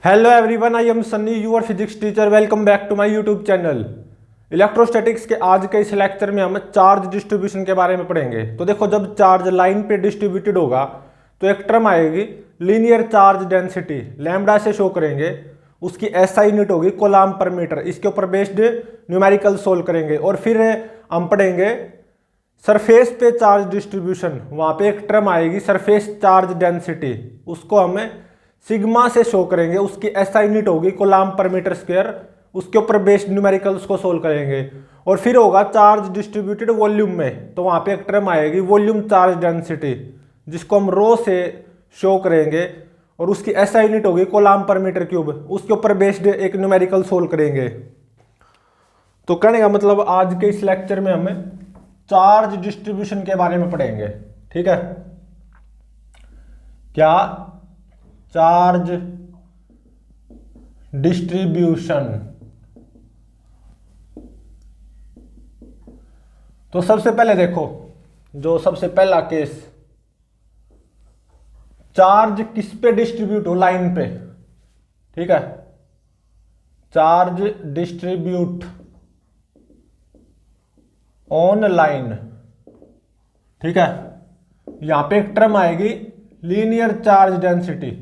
Hello everyone, I am Sunny, your physics teacher. Welcome back to my YouTube channel. Electrostatics के आज के इस lecture में हम चार्ज डिस्ट्रीब्यूशन के बारे में पढ़ेंगे। तो देखो, जब चार्ज लाइन पे डिस्ट्रीब्यूटेड होगा तो एक टर्म आएगी लीनियर चार्ज डेंसिटी, लैम्बडा से शो करेंगे। उसकी एसआई यूनिट होगी कूलम्ब पर मीटर। इसके ऊपर बेस्ड न्यूमेरिकल सोल्व करेंगे और फिर हम पढ़ेंगे सरफेस पे चार्ज डिस्ट्रीब्यूशन। वहां पे एक टर्म आएगी सरफेस चार्ज डेंसिटी, उसको हमें सिग्मा से शो करेंगे। उसकी एसआई यूनिट होगी कूलम्ब पर मीटर स्क्वायर। उसके ऊपर बेस्ड न्यूमेरिकल्स को सोल्व करेंगे और फिर होगा चार्ज डिस्ट्रीब्यूटेड वॉल्यूम में। तो वहां पे एक टर्म आएगी वॉल्यूम चार्ज डेंसिटी, जिसको हम रो से शो करेंगे और उसकी एसआई यूनिट होगी कूलम्ब पर मीटर क्यूब। उसके ऊपर बेस्ड एक न्यूमेरिकल सोल्व करेंगे। तो कहने का मतलब आज के इस लेक्चर में हमें चार्ज डिस्ट्रीब्यूशन के बारे में पढ़ेंगे। ठीक है, क्या चार्ज डिस्ट्रीब्यूशन। तो सबसे पहले देखो, जो सबसे पहला केस, चार्ज किस पे डिस्ट्रीब्यूट हो, लाइन पे। ठीक है, चार्ज डिस्ट्रीब्यूट ऑन लाइन। ठीक है, यहां पे एक टर्म आएगी लीनियर चार्ज डेंसिटी,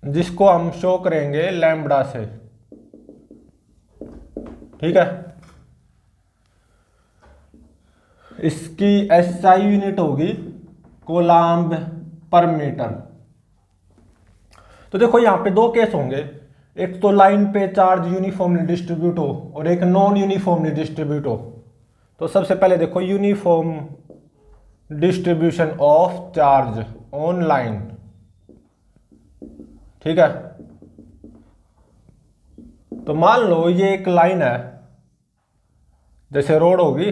जिसको हम शो करेंगे लैम्बडा से। ठीक है, इसकी एसआई यूनिट होगी कूलम्ब पर मीटर। तो देखो, यहां पे दो केस होंगे, एक तो लाइन पे चार्ज यूनिफॉर्मली डिस्ट्रीब्यूट हो और एक नॉन यूनिफॉर्मली डिस्ट्रीब्यूट हो। तो सबसे पहले देखो, uniform distribution of charge on line. ठीक है, तो मान लो ये एक लाइन है, जैसे रोड होगी।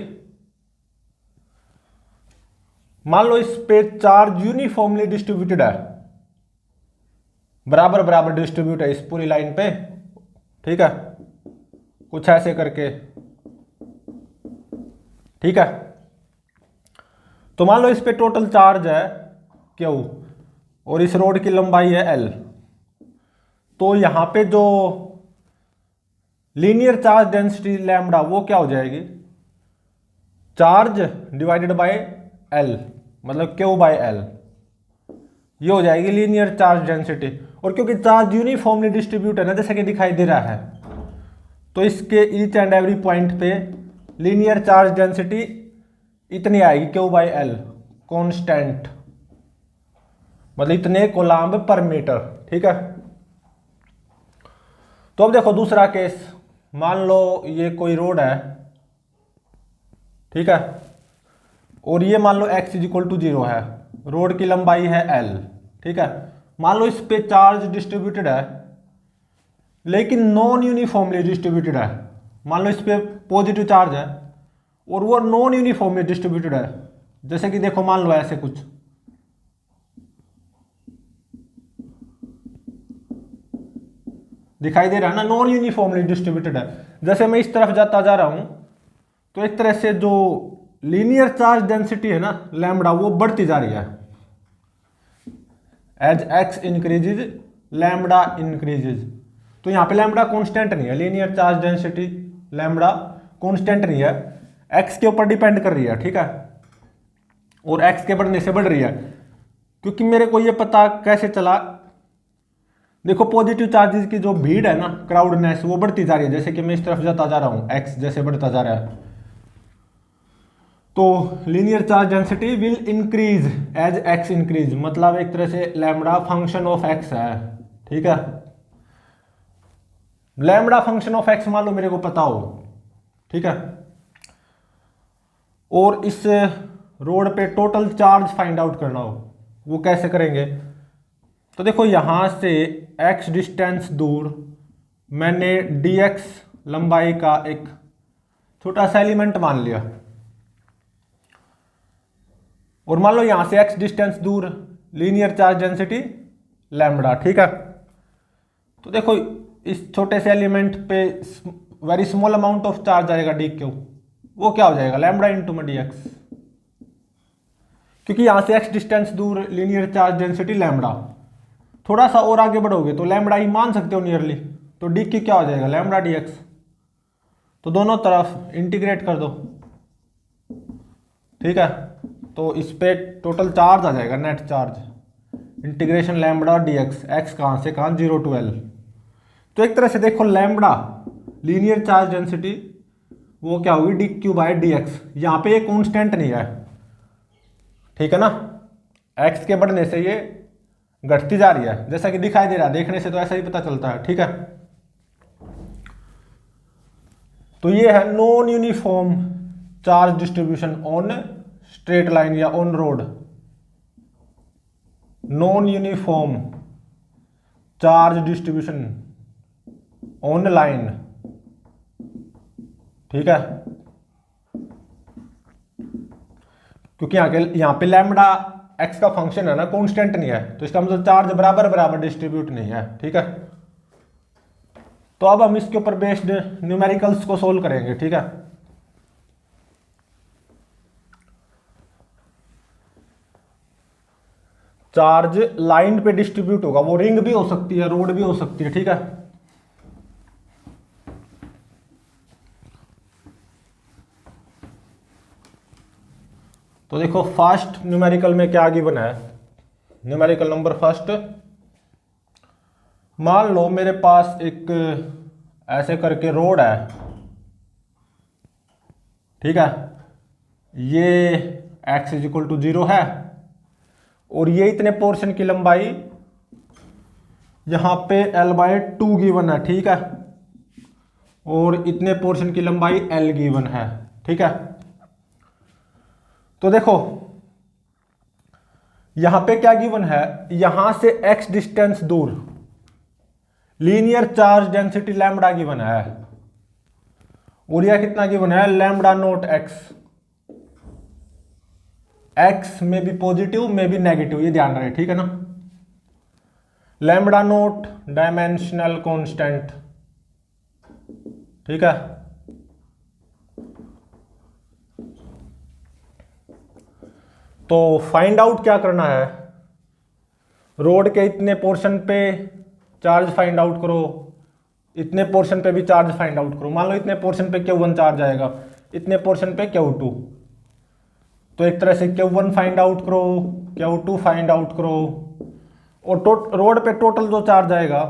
मान लो इस पे चार्ज यूनिफॉर्मली डिस्ट्रीब्यूटेड है, बराबर बराबर डिस्ट्रीब्यूट है इस पूरी लाइन पे। ठीक है, कुछ ऐसे करके। ठीक है, तो मान लो इस पे टोटल चार्ज है Q और इस रोड की लंबाई है L। तो यहां पे जो लीनियर चार्ज डेंसिटी लैम्बडा, वो क्या हो जाएगी, चार्ज डिवाइडेड बाय L, मतलब Q बाय L। ये हो जाएगी लीनियर चार्ज डेंसिटी। और क्योंकि चार्ज यूनिफॉर्मली डिस्ट्रीब्यूट है ना, जैसे कि दिखाई दे रहा है, तो इसके ईच एंड एवरी पॉइंट पे लीनियर चार्ज डेंसिटी इतनी आएगी Q बाय L कॉन्स्टेंट, मतलब इतने कूलम्ब पर मीटर। ठीक है, तो अब देखो दूसरा केस। मान लो ये कोई रोड है, ठीक है, और ये मान लो x इज इक्वल टू 0 है, रोड की लंबाई है L। ठीक है, मान लो इस पे चार्ज डिस्ट्रीब्यूटेड है लेकिन नॉन यूनिफॉर्मली डिस्ट्रीब्यूटेड है। मान लो इस पे पॉजिटिव चार्ज है और वो नॉन यूनिफॉर्मली डिस्ट्रीब्यूटेड है, जैसे कि देखो, मान लो ऐसे कुछ। दिखाई दे रहा है ना, नॉन यूनिफॉर्मली डिस्ट्रीब्यूटेड है। जैसे मैं इस तरफ जाता जा रहा हूं तो एक तरह से जो लीनियर चार्ज डेंसिटी है ना लैम्बडा, वो बढ़ती जा रही है। As x increases lambda increases. तो यहां पे लैम्बडा कांस्टेंट नहीं है, linear charge density lambda constant नहीं है, एक्स के ऊपर डिपेंड कर रही है। ठीक है, और एक्स के बढ़ने से बढ़ रही है। क्योंकि मेरे को ये पता कैसे चला, देखो पॉजिटिव चार्जेस की जो भीड़ है ना, क्राउडनेस, वो बढ़ती जा रही है। जैसे कि मैं इस तरफ जाता जा रहा हूं, एक्स जैसे बढ़ता जा रहा है, तो linear charge density will increase as x increase, मतलब एक तरह से लैम्बडा फंक्शन ऑफ एक्स है। ठीक है, लैम्बडा फंक्शन ऑफ एक्स मान लो मेरे को पता हो। ठीक है, और इस रोड पे टोटल चार्ज फाइंड आउट करना हो, वो कैसे करेंगे। तो देखो, यहां से x डिस्टेंस दूर मैंने dx लंबाई का एक छोटा सा एलिमेंट मान लिया, और मान लो यहां से x डिस्टेंस दूर लीनियर चार्ज डेंसिटी लैम्बडा। ठीक है, तो देखो इस छोटे से एलिमेंट पे very small amount of charge आएगा dq, वो क्या हो जाएगा, लैम्बडा इंटू में dx। क्योंकि यहाँ से x डिस्टेंस दूर, लीनियर चार्ज डेंसिटी लैम्बडा। थोड़ा सा और आगे बढ़ोगे तो लैम्बडा ही मान सकते हो नियरली, तो डी की क्या हो जाएगा लैम्बडा डी एक्स। तो दोनों तरफ इंटीग्रेट कर दो, ठीक है। तो इस पे टोटल चार्ज आ जाएगा, net charge integration lambda d x, x कहाँ से कहाँ 0 to L। तो एक तरह से देखो लैम्बडा लीनियर चार्ज डेंसिटी वो क्या होगी D Q by D x. यहाँ पे ये कॉन्स्टेंट नहीं है, ठीक है ना, एक्स के बढ़ने से ये घटती जा रही है, जैसा कि दिखाई दे रहा है, देखने से तो ऐसा ही पता चलता है, ठीक है। तो ये है non uniform charge distribution on straight line या on road. Non uniform charge distribution on line, ठीक है। क्योंकि यहाँ पे लैम्बडा एक्स का फंक्शन है ना, कांस्टेंट नहीं है, तो इसका मतलब चार्ज बराबर बराबर डिस्ट्रीब्यूट नहीं है, ठीक है। तो अब हम इसके ऊपर बेस्ड न्यूमेरिकल्स को सोल्व करेंगे, ठीक है। चार्ज लाइन पे डिस्ट्रीब्यूट होगा, वो रिंग भी हो सकती है, रोड भी हो सकती है, ठीक है। तो देखो फर्स्ट न्यूमेरिकल में क्या गिवन है, न्यूमेरिकल नंबर फर्स्ट, मान लो मेरे पास एक ऐसे करके रोड है, ठीक है। ये x इज इक्वल टू 0 है और ये इतने पोर्शन की लंबाई यहां पे L/2 गिवन है, ठीक है, और इतने पोर्शन की लंबाई L गिवन है, ठीक है। तो देखो यहां पे क्या गिवन है, यहां से x डिस्टेंस दूर linear charge density lambda given है, और यह कितना गिवन है लैम्बडा नोट x। x में भी पॉजिटिव में भी नेगेटिव, ये ध्यान रहे, ठीक है ना। लैम्बडा नोट डायमेंशनल कांस्टेंट, ठीक है। तो फाइंड आउट क्या करना है, रोड के इतने पोर्शन पे चार्ज फाइंड आउट करो, इतने पोर्शन पे भी चार्ज फाइंड आउट करो। मान लो इतने पोर्शन पे Q1 चार्ज आएगा, इतने पोर्शन पे Q2, तो एक तरह से Q1 फाइंड आउट करो, Q2 फाइंड आउट करो, और रोड पे टोटल जो चार्ज आएगा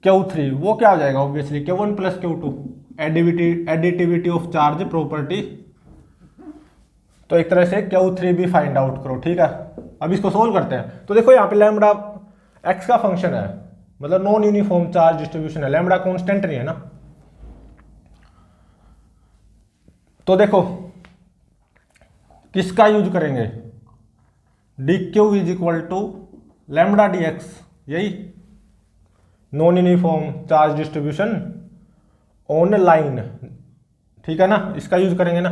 Q3 वो क्या हो जाएगा obviously Q1 plus Q2, additivity of charge property. तो एक तरह से Q3 भी फाइंड आउट करो, ठीक है। अब इसको सोल्व करते हैं। तो देखो यहाँ पे लैम्बडा एक्स का फंक्शन है, मतलब नॉन यूनिफॉर्म चार्ज डिस्ट्रीब्यूशन है, लैम्बडा कांस्टेंट नहीं है ना। तो देखो किसका यूज करेंगे, d q is equal to lambda d x, यही non uniform charge distribution on line, ठीक है ना, इसका यूज करेंगे ना।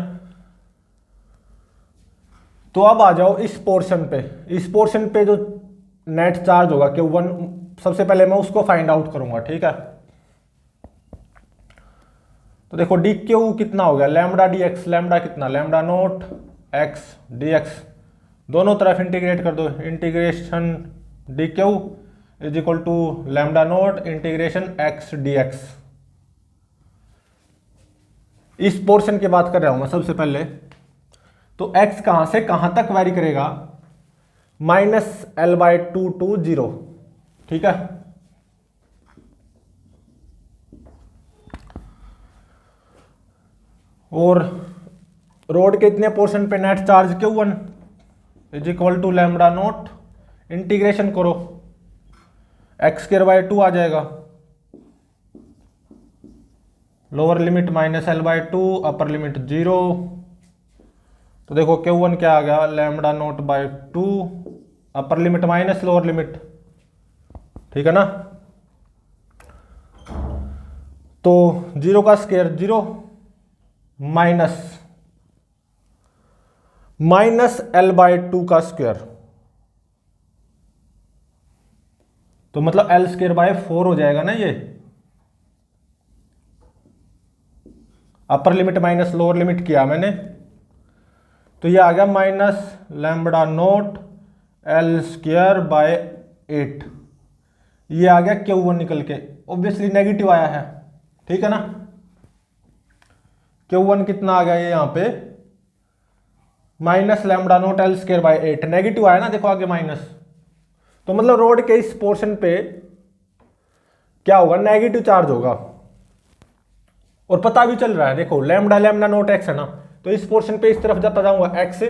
तो अब आ जाओ इस पोर्शन पे, इस पोर्शन पे जो नेट चार्ज होगा Q1, सबसे पहले मैं उसको फाइंड आउट करूंगा, ठीक है। तो देखो डी क्यू कितना हो गया लैम्बडा डी एक्स, लैम्बडा कितना lambda naught x d x, दोनों तरफ इंटीग्रेट कर दो, integration d q is equal to lambda naught integration x d x. इस पोर्शन की बात कर रहा हूं मैं सबसे पहले। तो x कहां से कहां तक वैरी करेगा, -L/2 to 0, ठीक है। और रोड के इतने पोर्शन पे net charge Q1 is equal to lambda naught, integration करो x² आ जाएगा, lower limit -L/2 upper limit 0। तो देखो Q1 क्या आ गया lambda naught by 2, upper limit minus lower limit, ठीक है ना। तो 0 का स्क्वायर 0 माइनस L/2 का स्क्वायर, तो मतलब L²/4 हो जाएगा ना ये, अपर लिमिट माइनस लोअर लिमिट किया मैंने, तो ये आ गया minus lambda note L square by 8। ये आ गया Q1 निकल के, ऑब्वियसली नेगेटिव आया है, ठीक है ना। Q1 कितना आ गया ये यहाँ पे minus lambda note L square by 8, negative आया ना, देखो आगे माइनस, तो मतलब रोड के इस पोर्शन पे क्या होगा, नेगेटिव चार्ज होगा। और पता भी चल रहा है, देखो लैम्बडा लैम्बडा नोट एक्स है ना, तो इस पोर्शन पे इस तरफ जाता जाऊंगा एक्स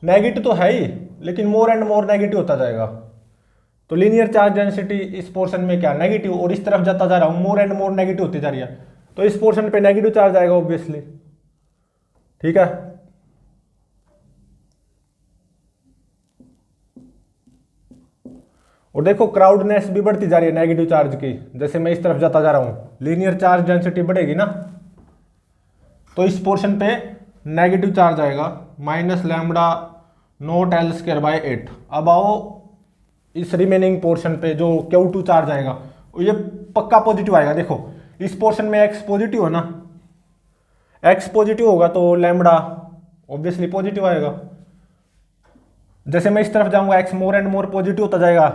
नेगेटिव तो है ही, लेकिन मोर एंड मोर नेगेटिव होता जाएगा। तो लीनियर चार्ज डेंसिटी इस पोर्शन में क्या नेगेटिव, और इस तरफ जाता जा रहा हूं मोर एंड मोर नेगेटिव होती जा रही है, तो इस पोर्शन पे नेगेटिव चार्ज आएगा ऑब्वियसली, ठीक है। और देखो क्राउडनेस भी बढ़ती जा रही है नेगेटिव चार्ज की, जैसे मैं इस तरफ जाता जा रहा हूं लीनियर चार्ज डेंसिटी बढ़ेगी ना, तो इस पोर्शन पे नेगेटिव चार्ज आएगा minus lambda note L square by 8। अब आओ इस रिमेनिंग पोर्शन पे जो Q2 चार्ज आएगा, ये पक्का पॉजिटिव आएगा। देखो इस पोर्शन में x पॉजिटिव है ना, x पॉजिटिव होगा तो लैम्बडा ऑब्वियसली पॉजिटिव आएगा। जैसे मैं इस तरफ जाऊंगा x more and more positive होता जाएगा,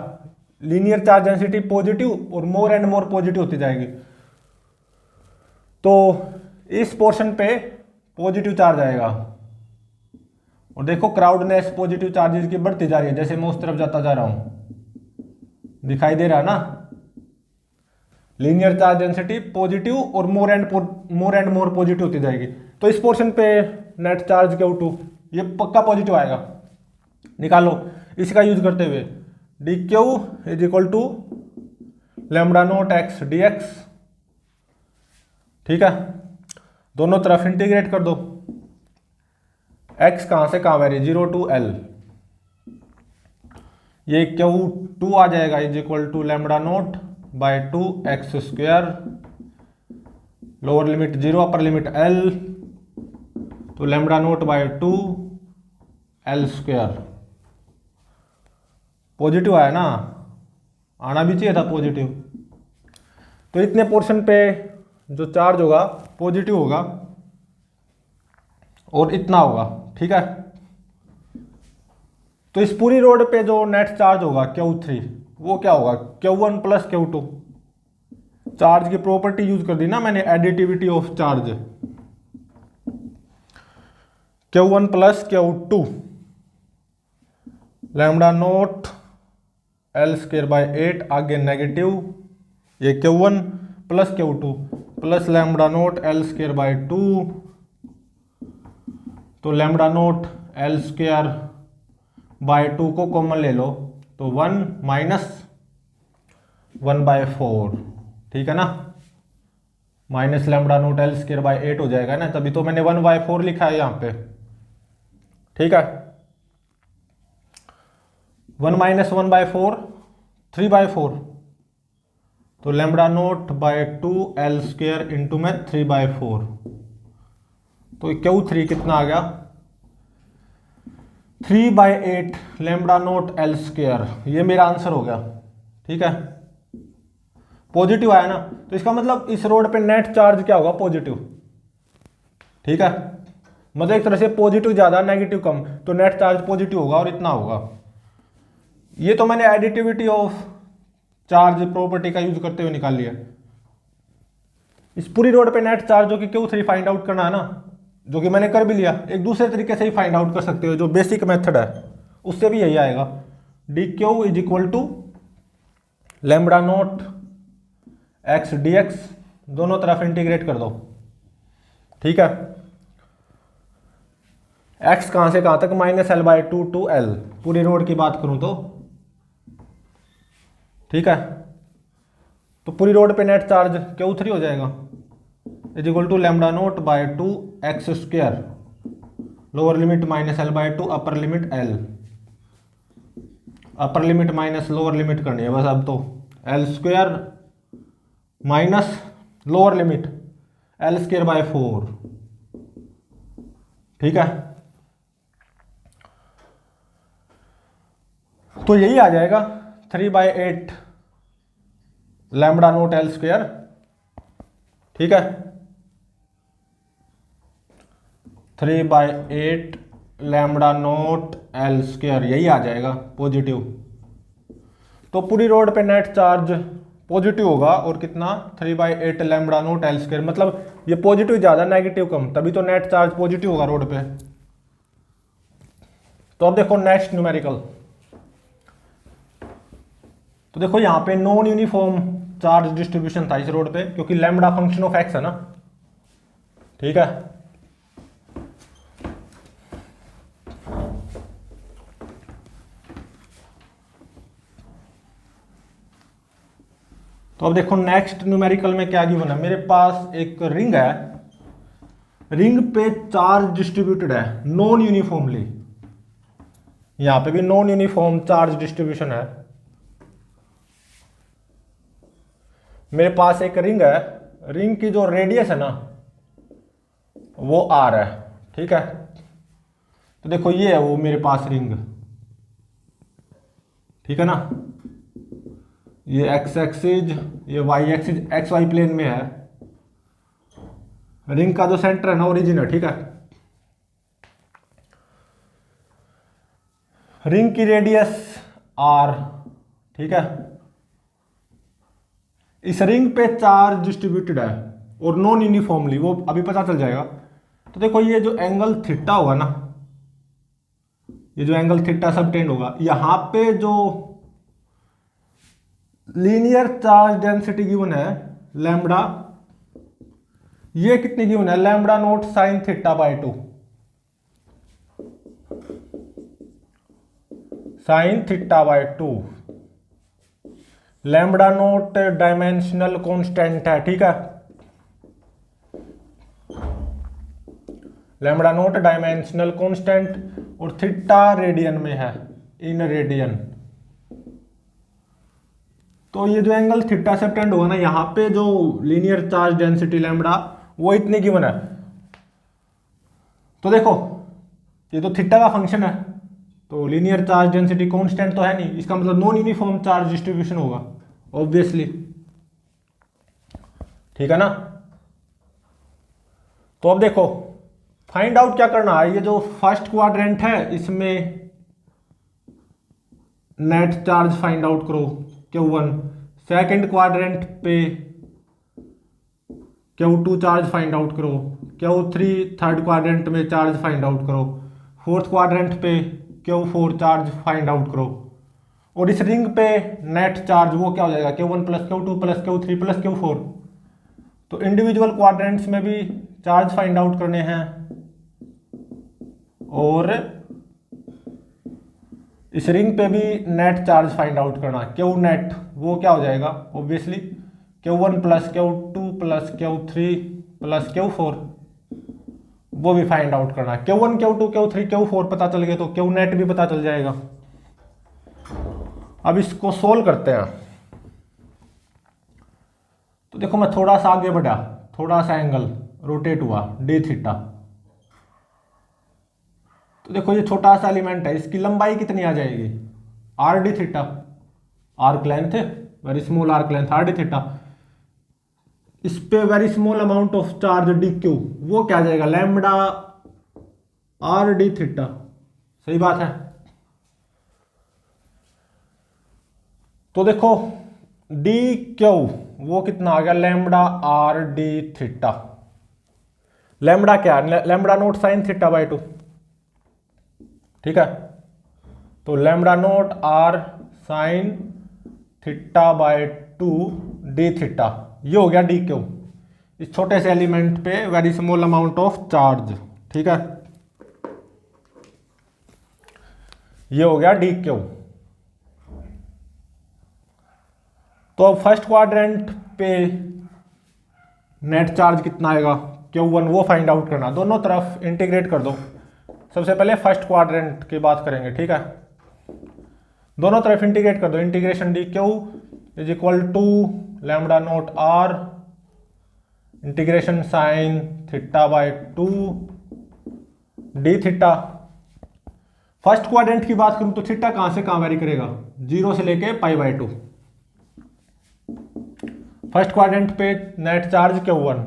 लीनियर चार्ज डेंसिटी पॉजिटिव और मोर एंड मोर पॉजिटिव होती जाएगी, तो इस पोर्शन पे पॉजिटिव चार्ज आएगा। और देखो क्राउडनेस पॉजिटिव चार्जेस की बढ़ती जा रही है, जैसे मैं उस तरफ जाता जा रहा हूं, दिखाई दे रहा है ना, लीनियर चार्ज डेंसिटी पॉजिटिव और मोर एंड मोर पॉजिटिव होती जाएगी। तो इस पोर्शन पे नेट चार्ज Q2 ये पक्का पॉजिटिव आएगा। निकालो इसका यूज करते हुए, d q is equal to lambda naught x d x, ठीक है। दोनों तरफ इंटीग्रेट कर दो, x कहां से कहां वेरी 0 to L, ये Q2 आ जाएगा is equal to lambda naught by 2 x square, lower limit 0 upper limit L, तो lambda naught by 2 L square. Positive आया ना, आना भी चाहिए था पॉजिटिव। तो इतने पोर्शन पे जो चार्ज होगा पॉजिटिव होगा और इतना होगा, ठीक है। तो इस पूरी रोड पे जो नेट चार्ज होगा Q3 वो क्या होगा Q1 प्लस Q2, चार्ज की प्रॉपर्टी यूज कर दी ना मैंने, additivity of charge, Q1 plus Q2 lambda note L square by 8, आगे नेगेटिव, ये Q1 plus Q2 plus lambda note L square by 2, तो lambda note L square by 2 को common ले लो तो 1 माइनस 1/4, ठीक है ना, minus lambda note L square by 8 हो जाएगा ना, तभी तो मैंने 1/4 लिखा है यहां पे, ठीक है। 1 माइनस 1/4 3/4, तो lambda naught by 2 L square into में 3/4, तो Q3 कितना आ गया 3/8 लैम्बडा नोट एल स्क्वायर, ये मेरा आंसर हो गया, ठीक है। पॉजिटिव आया ना, तो इसका मतलब इस रोड पे नेट चार्ज क्या होगा पॉजिटिव, ठीक है। मतलब एक तरह से पॉजिटिव ज्यादा नेगेटिव कम, तो नेट चार्ज पॉजिटिव होगा और इतना होगा। ये तो मैंने एडिटिविटी ऑफ चार्ज प्रॉपर्टी का यूज करते हुए निकाल लिया। इस पूरी रोड पे नेट चार्ज जो कि Q3 फाइंड आउट करना है ना, जो कि मैंने कर भी लिया, एक दूसरे तरीके से ही फाइंड आउट कर सकते हो, जो बेसिक मेथड है उससे भी यही आएगा, d q is equal to lambda naught x d x, दोनों तरफ इंटीग्रेट कर दो, ठीक है। x कहां से कहां तक -L/2 टू L, पूरी रोड की बात करूं तो, ठीक है। तो पूरी रोड पे नेट चार्ज Q3 हो जाएगा is equal to lambda naught by 2 x square, lower limit -L/2 upper limit L, upper limit minus lower limit करनी है बस अब तो, L square minus lower limit L square by 4, ठीक है। तो यही आ जाएगा 3/8 लैम्बडा नोट एल स्क्वायर, ठीक है। 3/8 लैम्बडा नोट एल स्क्वायर, यही आ जाएगा पॉजिटिव। तो पूरी रोड पे नेट चार्ज पॉजिटिव होगा और कितना 3/8 लैम्बडा नोट एल स्क्वायर, मतलब ये पॉजिटिव ज़्यादा नेगेटिव कम, तभी तो नेट चार्ज पॉजिटिव होगा रोड पे। तो अब देखो नेक्स्ट न्यूमेरिकल। तो देखो यहाँ पे नॉन यूनिफॉर्म चार्ज डिस्ट्रीब्यूशन था इस रोड पे, क्योंकि लैम्बडा फंक्शन ऑफ एक्स है ना, ठीक है। तो अब देखो नेक्स्ट न्यूमेरिकल में क्या गिवन है। मेरे पास एक रिंग है, रिंग पे चार्ज डिस्ट्रीब्यूटेड है नॉन यूनिफॉर्मली, यहां पे भी नॉन यूनिफॉर्म चार्ज डिस्ट्रीब्यूशन है। मेरे पास एक रिंग है, रिंग की जो रेडियस है ना वो आर है, ठीक है। तो देखो ये है वो मेरे पास रिंग, ठीक है ना, ये एक्स एक्सिस, ये y axis, x y plane में है। रिंग का जो सेंटर है ना ओरिजिन है, ठीक है। रिंग की रेडियस आर, ठीक है। इस रिंग पे चार्ज डिस्ट्रीब्यूटेड है और नॉन यूनिफॉर्मली, वो अभी पता चल जाएगा। तो देखो ये जो एंगल थीटा होगा ना, ये जो एंगल थीटा सबटेंड होगा, यहां पे जो लीनियर चार्ज डेंसिटी गिवन है लैम्बडा, ये कितनी गिवन है, lambda naught sine theta by 2, sign theta by 2। Lambda note dimensional constant है, ठीक है। लैम्बडा नोट डायमेंशनल कांस्टेंट और थीटा रेडियन में है, इन रेडियन। तो ये जो एंगल थीटा सबटेंड होगा ना, यहां पे जो लीनियर चार्ज डेंसिटी लैम्बडा वो इतनी गिवन है। तो देखो ये तो थीटा का फंक्शन है, तो लीनियर चार्ज डेंसिटी कांस्टेंट तो है नहीं, इसका मतलब नॉन यूनिफॉर्म चार्ज डिस्ट्रीब्यूशन होगा ऑब्वियसली, ठीक है ना। तो अब देखो फाइंड आउट क्या करना है, ये जो फर्स्ट क्वाड्रेंट है इसमें नेट चार्ज फाइंड आउट करो Q1, सेकंड क्वाड्रेंट पे Q2 चार्ज फाइंड आउट करो, Q3 थर्ड क्वाड्रेंट में चार्ज फाइंड आउट करो, फोर्थ क्वाड्रेंट पे Q4 चार्ज फाइंड आउट करो। और इस रिंग पे नेट चार्ज वो क्या हो जाएगा, Q1 plus Q2 plus Q3 plus Q4। तो इंडिविजुअल क्वाड्रेंट्स में भी चार्ज फाइंड आउट करने हैं और इस रिंग पे भी नेट चार्ज फाइंड आउट करना, Q नेट वो क्या हो जाएगा obviously Q1 plus Q2 plus Q3 plus Q4, वो भी फाइंड आउट करना। Q1 Q2 Q3 Q4 पता चल गया तो Q नेट भी पता चल जाएगा। अब इसको सोल्व करते हैं। तो देखो मैं थोड़ा सा आगे बढ़ा, थोड़ा सा एंगल रोटेट हुआ डी थीटा। तो देखो ये छोटा सा एलिमेंट है, इसकी लंबाई कितनी आ जाएगी, r d theta, arc length है, very small arc length r d theta. इस पे very small amount of charge d q, वो क्या आ जाएगा लैम्बडा आर डी थीटा, सही बात है। तो देखो डी क्यू वो कितना आ गया, lambda r d theta. Lambda क्या, lambda naught sine theta by 2, ठीक है। तो lambda naught r sine theta by 2 d theta, ये हो गया डी क्यू, इस छोटे से एलिमेंट पे very small amount of charge, ठीक है। ये हो गया डी क्यू। तो अब फर्स्ट क्वाड्रेंट पे नेट चार्ज कितना आएगा Q1, वो फाइंड आउट करना, दोनों तरफ इंटीग्रेट कर दो। सबसे पहले फर्स्ट क्वाड्रेंट की बात करेंगे, ठीक है। दोनों तरफ इंटीग्रेट कर दो, integration d q is equal to lambda naught r integration sine theta by 2 d theta. First quadrant की बात करूं तो थीटा कहां से कहां वेरी करेगा, 0 से लेके पाई बाय 2। फर्स्ट क्वाड्रेंट पे net charge Q1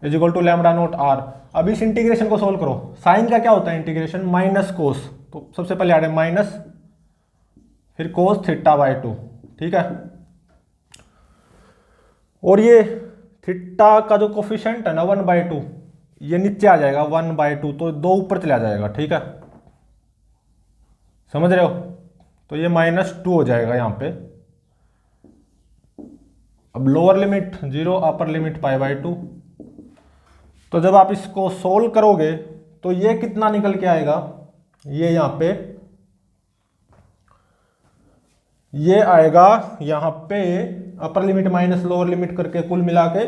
is equal to lambda naught r, अब इस इंटीग्रेशन को सोल्व करो। साइन का क्या होता है इंटीग्रेशन, माइनस कोस, तो सबसे पहले आ रहा है माइनस, फिर कोस थीटा बाय 2, ठीक है। और ये थीटा का जो कोफिशिएंट है ना 1/2, ये नीचे आ जाएगा 1/2, तो 2 ऊपर चला जाएगा, ठीक है, समझ रहे हो। तो ये -2 हो जाएगा यहाँ पे। अब लोअर लिमिट 0, अपर लिमिट π/2। तो जब आप इसको सोल्व करोगे तो ये कितना निकल के आएगा, ये यहाँ पे ये आएगा यहाँ पे अपर लिमिट माइनस लोअर लिमिट करके कुल मिला के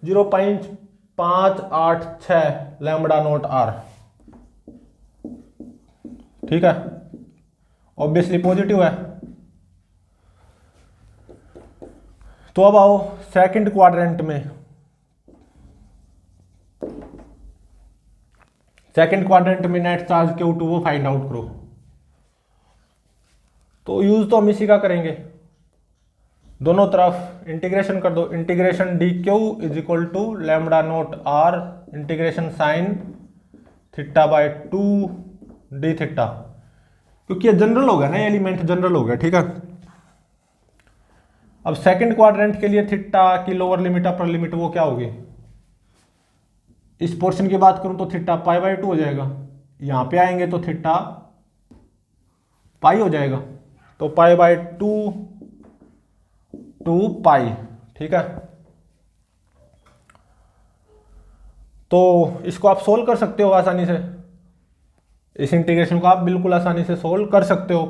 0.586 लैम्बडा नॉट आर, ठीक है, ऑब्वियसली पॉजिटिव है। तो अब आओ सेकंड क्वाड्रेंट में। सेकंड क्वाड्रेंट में नेट चार्ज Q2 वो फाइंड आउट करो। तो यूज तो हम इसी का करेंगे, दोनों तरफ इंटीग्रेशन कर दो। Integration dq is equal to lambda naught r integration sine theta by 2 d theta, क्योंकि ये जनरल हो गया ना, एलिमेंट जनरल हो गया, ठीक है। अब सेकंड क्वाड्रेंट के लिए थीटा की लोअर लिमिट अपर लिमिट वो क्या होगी, इस पोर्शन की बात करूं तो थीटा π/2 हो जाएगा, यहां पे आएंगे तो थीटा पाई हो जाएगा, तो π/2 2 पाई, ठीक है। तो इसको आप सोल्व कर सकते हो आसानी से, इस इंटीग्रेशन को आप बिल्कुल आसानी से सोल्व कर सकते हो।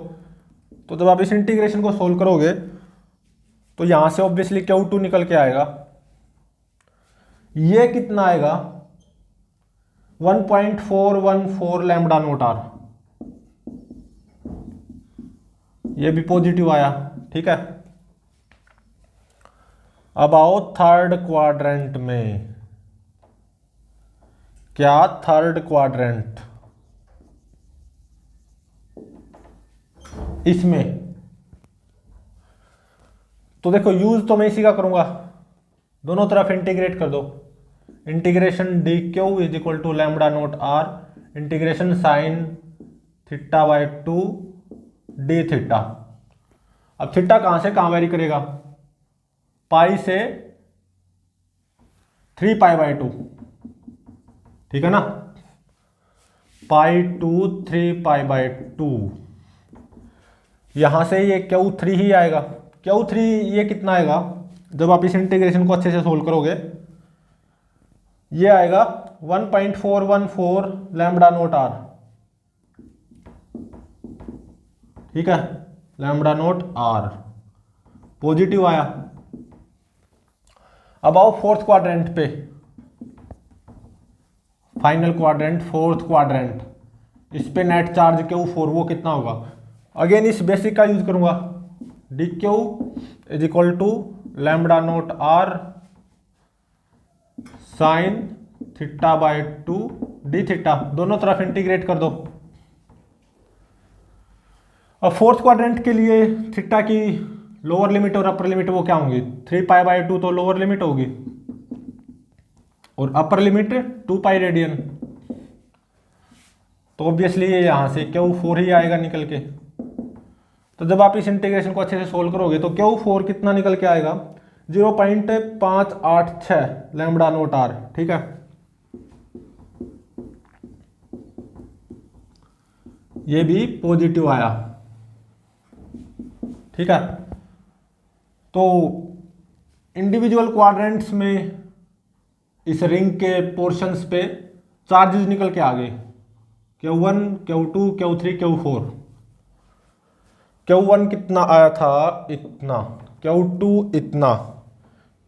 तो जब आप इस इंटीग्रेशन को सोल्व करोगे तो यहां से ऑब्वियसली Q2 निकल के आएगा, ये कितना आएगा 1.414 लैम्बडा नॉट आर, ये भी पॉजिटिव आया, ठीक है। अब आओ थर्ड क्वाड्रेंट में। क्या थर्ड क्वाड्रेंट, इसमें तो देखो यूज तो मैं इसी का करूंगा, दोनों तरफ इंटीग्रेट कर दो। Integration dq is equal to lambda naught r integration sine theta by 2 d theta. अब थीटा कहां से कहां वेरी करेगा, पाई से 3π/2, ठीक है ना, π/2 3π/2। यहां से ये Q3 ही आएगा। Q3 ये कितना आएगा, जब आप इस इंटीग्रेशन को अच्छे से सोल्व करोगे, ये आएगा 1.414 लैम्बडा नॉट आर, ठीक है, लैम्बडा नॉट आर पॉजिटिव आया। अब आओ फोर्थ क्वाड्रेंट पे, फाइनल क्वाड्रेंट, फोर्थ क्वाड्रेंट। इस पे नेट चार्ज Q4 वो कितना होगा, अगेन इस बेसिक का यूज करूंगा, dq is equal to lambda naught r sine theta by 2 d theta, दोनों तरफ इंटीग्रेट कर दो। अब फोर्थ क्वाड्रेंट के लिए थीटा की लोअर लिमिट और अपर लिमिट वो क्या होंगी, 3π/2 तो लोअर लिमिट होगी और अपर लिमिट 2π रेडियन, तो ऑब्वियसली ये यहां से Q4 ही आएगा निकल के। तो जब आप इस इंटीग्रेशन को अच्छे से सोल्व करोगे तो Q4 कितना निकल के आएगा 0.586 लैम्बडा नॉट आर, ठीक है। ये भी पॉजिटिव आया, ठीक है। तो इंडिविजुअल क्वाड्रेंट्स में इस रिंग के पोर्शंस पे चार्जेस निकल के आ गए, Q1 Q2 Q3 Q4। Q1 कितना आया था, इतना, Q2 इतना,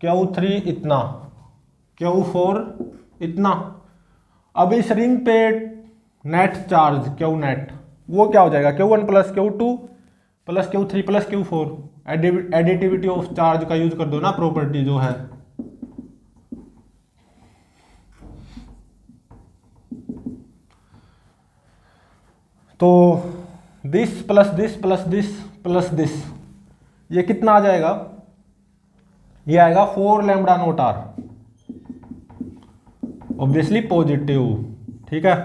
Q3 इतना, Q4 इतना। अब इस रिंग पे नेट चार्ज Q नेट वो क्या हो जाएगा, Q1 plus Q2 plus Q3 plus Q4। Additivity of charge का यूज कर दो ना, प्रॉपर्टी जो है। तो this plus this plus this plus this, ये कितना आ जाएगा, ये आएगा 4 lambda naught r, obviously positive. ठीक है,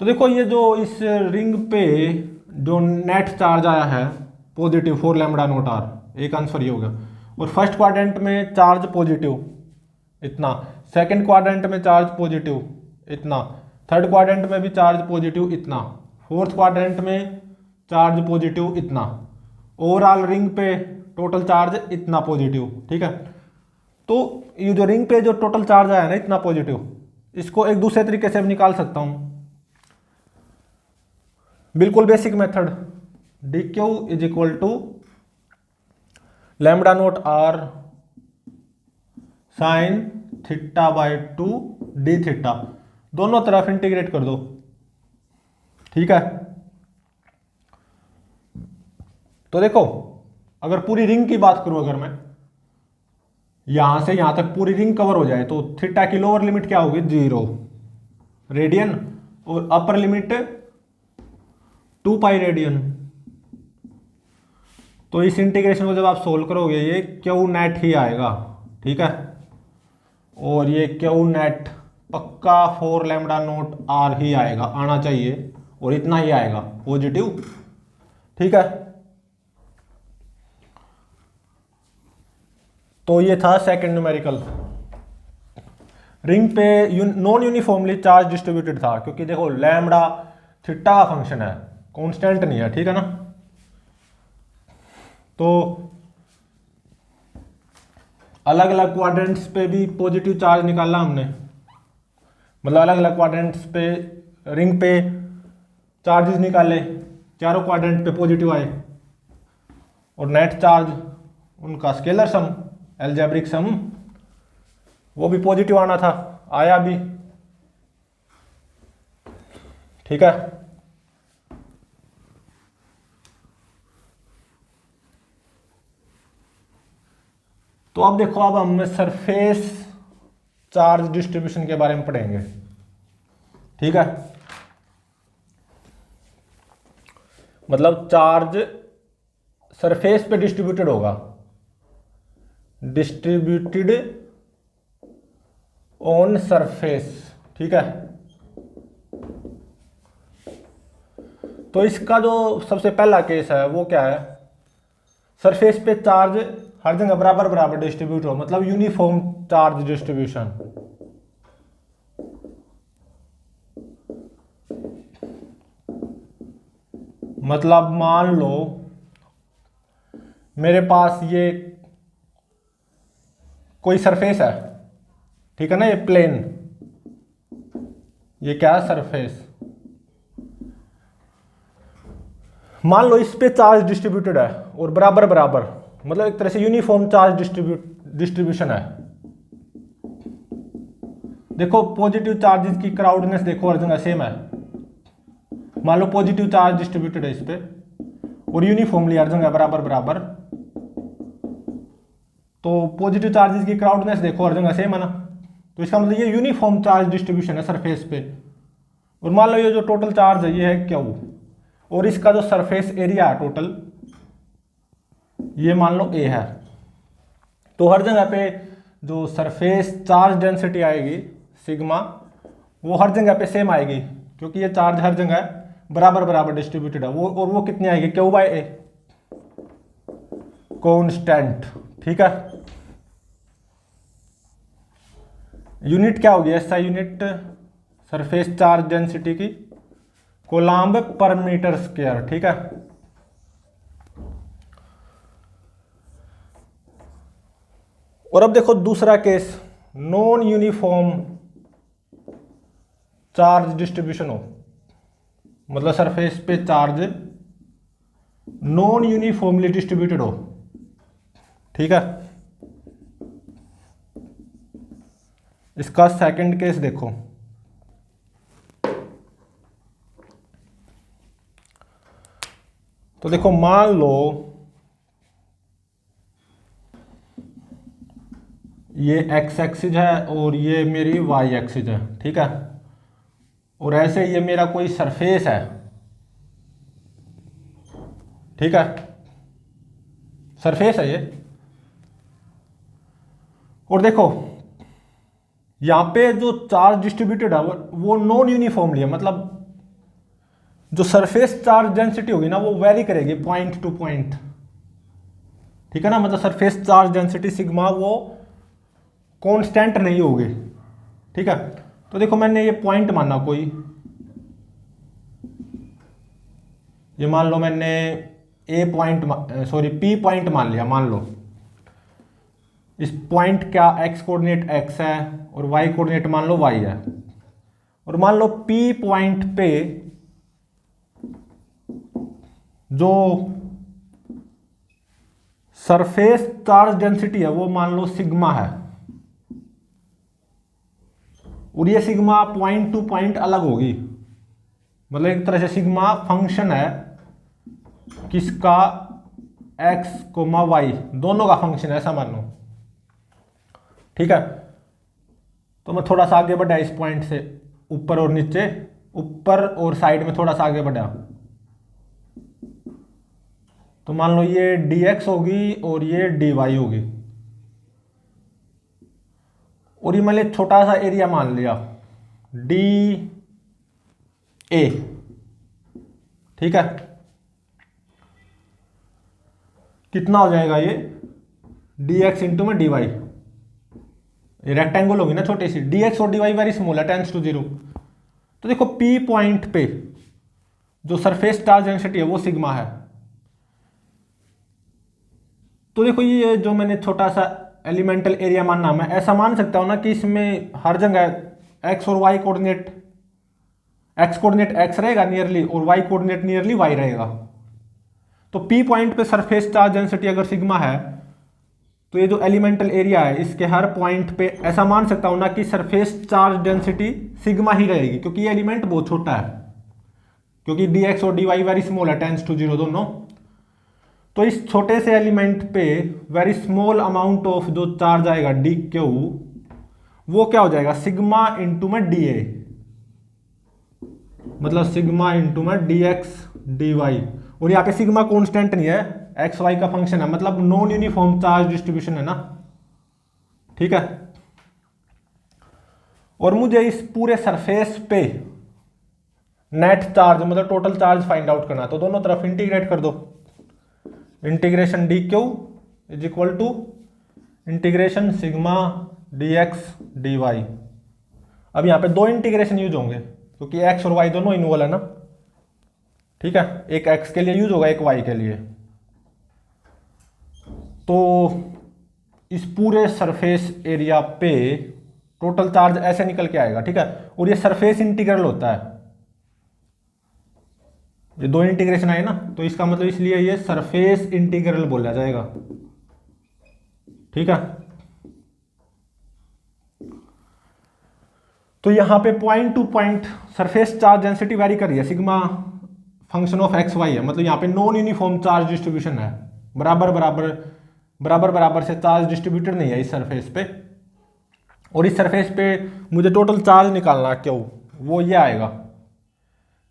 तो देखो ये जो इस रिंग पे जो नेट चार्ज आया है पॉजिटिव 4 लैम्बडा नॉट आर, एक आंसर ये हो गया। और फर्स्ट क्वाड्रेंट में चार्ज पॉजिटिव इतना, सेकंड क्वाड्रेंट में चार्ज पॉजिटिव इतना, थर्ड क्वाड्रेंट में भी चार्ज पॉजिटिव इतना, फोर्थ क्वाड्रेंट में चार्ज पॉजिटिव इतना, ओवरऑल रिंग पे टोटल चार्ज इतना पॉजिटिव। ठीक है, तो ये जो रिंग पे जो टोटल चार्ज आया ना इतना पॉजिटिव, इसको एक दूसरे तरीके से भी निकाल सकता हूं, बिल्कुल basic method, d q is equal to lambda naught r sine theta by 2 d theta, दोनों तरफ इंटीग्रेट कर दो। ठीक है, तो देखो अगर पूरी रिंग की बात करूं, अगर मैं यहां से यहां तक पूरी रिंग कवर हो जाए तो थीटा की लोअर लिमिट क्या होगी 0 रेडियन और अपर लिमिट 2 पाई रेडियन। तो इस इंटीग्रेशन को जब आप सोल्व करोगे ये क्यू नेट ही आएगा। ठीक है, और ये क्यू नेट पक्का 4 लैम्बडा नोट आर ही आएगा, आना चाहिए, और इतना ही आएगा पॉजिटिव। ठीक है, तो ये था सेकंड न्यूमेरिकल। रिंग पे नॉन यूनिफॉर्मली चार्ज डिस्ट्रीब्यूटेड था, क्योंकि देखो लैम्बडा थीटा का फंक्शन है, कांस्टेंट नहीं है। ठीक है ना, तो अलग अलग क्वाड्रेंट्स पे भी पॉजिटिव चार्ज निकाला हमने, मतलब अलग अलग क्वाड्रेंट्स पे रिंग पे चार्जेस निकाले, चारों क्वाड्रेंट पे पॉजिटिव आए, और नेट चार्ज उनका स्केलर सम एल्जेब्रिक सम वो भी पॉजिटिव आना था, आया भी। ठीक है, तो अब देखो अब हम सरफेस चार्ज डिस्ट्रीब्यूशन के बारे में पढ़ेंगे। ठीक है, मतलब चार्ज सरफेस पे डिस्ट्रीब्यूटेड होगा, डिस्ट्रीब्यूटेड ऑन सरफेस। ठीक है, तो इसका जो सबसे पहला केस है वो क्या है, सरफेस पे चार्ज हर जगह बराबर बराबर डिस्ट्रीब्यूट हो, मतलब यूनिफॉर्म चार्ज डिस्ट्रीब्यूशन। मतलब मान लो मेरे पास ये कोई सरफेस है, ठीक है ना, ये प्लेन, ये क्या है सरफेस, मान लो इस पे चार्ज डिस्ट्रीब्यूटेड है और बराबर बराबर, मतलब एक तरह से यूनिफॉर्म चार्ज डिस्ट्रीब्यूशन है। देखो पॉजिटिव चार्जेस की क्राउडनेस देखो हर जगह सेम है, मान लो पॉजिटिव चार्ज डिस्ट्रीब्यूटेड है इस पे और यूनिफॉर्मली हर जगह बराबर बराबर, तो पॉजिटिव चार्जेस की क्राउडनेस देखो हर जगह सेम है ना, तो इसका मतलब ये यूनिफॉर्म चार्ज डिस्ट्रीब्यूशन है सरफेस पे। और मान लो ये जो टोटल चार्ज है ये है क्यू, और इसका जो सरफेस एरिया है टोटल ये मान लो ए है, तो हर जगह पे जो सरफेस चार्ज डेंसिटी आएगी सिग्मा वो हर जगह पे सेम आएगी, क्योंकि ये चार्ज हर जगह बराबर बराबर डिस्ट्रीब्यूटेड है। वो और वो कितनी आएगी क्यू बाय ए कांस्टेंट। ठीक है, यूनिट क्या होगी, ऐसा यूनिट सरफेस चार्ज डेंसिटी की कोलम्ब पर मीटर स्क्वायर। ठीक है, और अब देखो दूसरा case, non uniform charge distribution हो, मतलब सरफेस पे चार्ज नॉन यूनिफॉर्मली डिस्ट्रीब्यूटेड हो। ठीक है, इसका सेकंड केस देखो, तो देखो मान लो ये एक्स एक्सिस है और ये मेरी वाई एक्सिस है। ठीक है, और ऐसे ये मेरा कोई सरफेस है। ठीक है, सरफेस है ये, और देखो यहाँ पे जो चार्ज डिस्ट्रीब्यूटेड है वो नॉन यूनिफॉर्मली है, मतलब जो सरफेस चार्ज डेंसिटी होगी ना वो वेरी करेगी पॉइंट टू पॉइंट, ठीक है ना। मतलब सरफेस चार्ज डेंसिटी सिग्मा वो कांस्टेंट नहीं होगी, ठीक है। तो देखो मैंने ये पॉइंट माना कोई, ये मान लो मैंने ए पॉइंट सॉरी पी पॉइंट मान लिया, मान लो इस पॉइंट का एक्स कोऑर्डिनेट एक्स है और वाई कोऑर्डिनेट मान लो वाई है, और मान लो पी पॉइंट पे जो सरफेस चार्ज डेंसिटी है वो मान लो सिग्मा है, और ये सिग्मा पॉइंट टू पॉइंट अलग होगी। मतलब एक तरह से सिग्मा फंक्शन है किसका, एक्स कोमा वाई दोनों का फंक्शन है, ऐसा मान लो, ठीक है। तो मैं थोड़ा सा आगे बढ़ा इस पॉइंट से, ऊपर और नीचे, ऊपर और साइड में थोड़ा सा आगे बढ़ा, तो मान लो ये dx होगी और ये dy होगी, और ये मैंने छोटा सा एरिया मान लिया dA, ठीक है। कितना हो जाएगा ये dx इंटू में dy, ये रेक्टेंगल होगी ना छोटी सी, dx और dy वेरी स्मॉल है, टेंड्स टू 0। तो देखो P पॉइंट पे जो सरफेस चार्ज डेंसिटी है वो सिग्मा है। तो देखो ये जो मैंने छोटा सा एलिमेंटल एरिया मानना, मैं ऐसा मान सकता हूं ना कि इसमें हर जगह एक्स और y coordinate, x coordinate x रहेगा नियरली और वाई कोऑर्डिनेट नियरली वाई रहेगा। तो पी पॉइंट पे सरफेस चार्ज डेंसिटी अगर सिग्मा है तो ये जो एलिमेंटल एरिया है इसके हर पॉइंट पे ऐसा मान सकता हूं ना कि सरफेस चार्ज डेंसिटी सिग्मा ही रहेगी, क्योंकि ये एलिमेंट बहुत छोटा है, क्योंकि dx और dy वेरी स्मॉल है, टेंड्स टू 0 दोनों। तो इस छोटे से एलिमेंट पे वेरी स्मॉल अमाउंट ऑफ जो चार्ज आएगा डी क्यू, वो क्या हो जाएगा सिग्मा इंटू में डी ए, मतलब सिग्मा इंटू में डी एक्स डी वाई। और यहाँ पे सिग्मा कॉन्स्टेंट नहीं है, एक्स वाई का फंक्शन है, मतलब नॉन यूनिफॉर्म चार्ज डिस्ट्रीब्यूशन है ना, ठीक है। और मुझे इस पूरे सरफेस पे नेट चार्ज मतलब टोटल चार्ज फाइंड आउट करना है, तो दोनों तरफ इंटीग्रेट कर दो, integration d q is equal to integration sigma d x d y. अब यहाँ पे दो इंटीग्रेशन यूज होंगे क्योंकि एक्स और वाई दोनों इन्वॉल्व है ना, ठीक है। एक एक्स के लिए यूज होगा, एक वाई के लिए। तो इस पूरे सरफेस एरिया पे टोटल चार्ज ऐसे निकल के आएगा, ठीक है। और ये सरफेस इंटीग्रल होता है, ये दो इंटीग्रेशन आए ना, तो इसका मतलब इसलिए ये सरफेस इंटीग्रल बोला जाएगा, ठीक है। तो यहां पे point to point surface charge density vary कर रही है, sigma function of x y है, मतलब यहां पे नॉन यूनिफॉर्म चार्ज डिस्ट्रीब्यूशन है, बराबर बराबर बराबर बराबर से चार्ज डिस्ट्रीब्यूटेड नहीं है इस सरफेस पे। और इस सरफेस पे मुझे टोटल चार्ज निकालना क्यों, वो ये आएगा,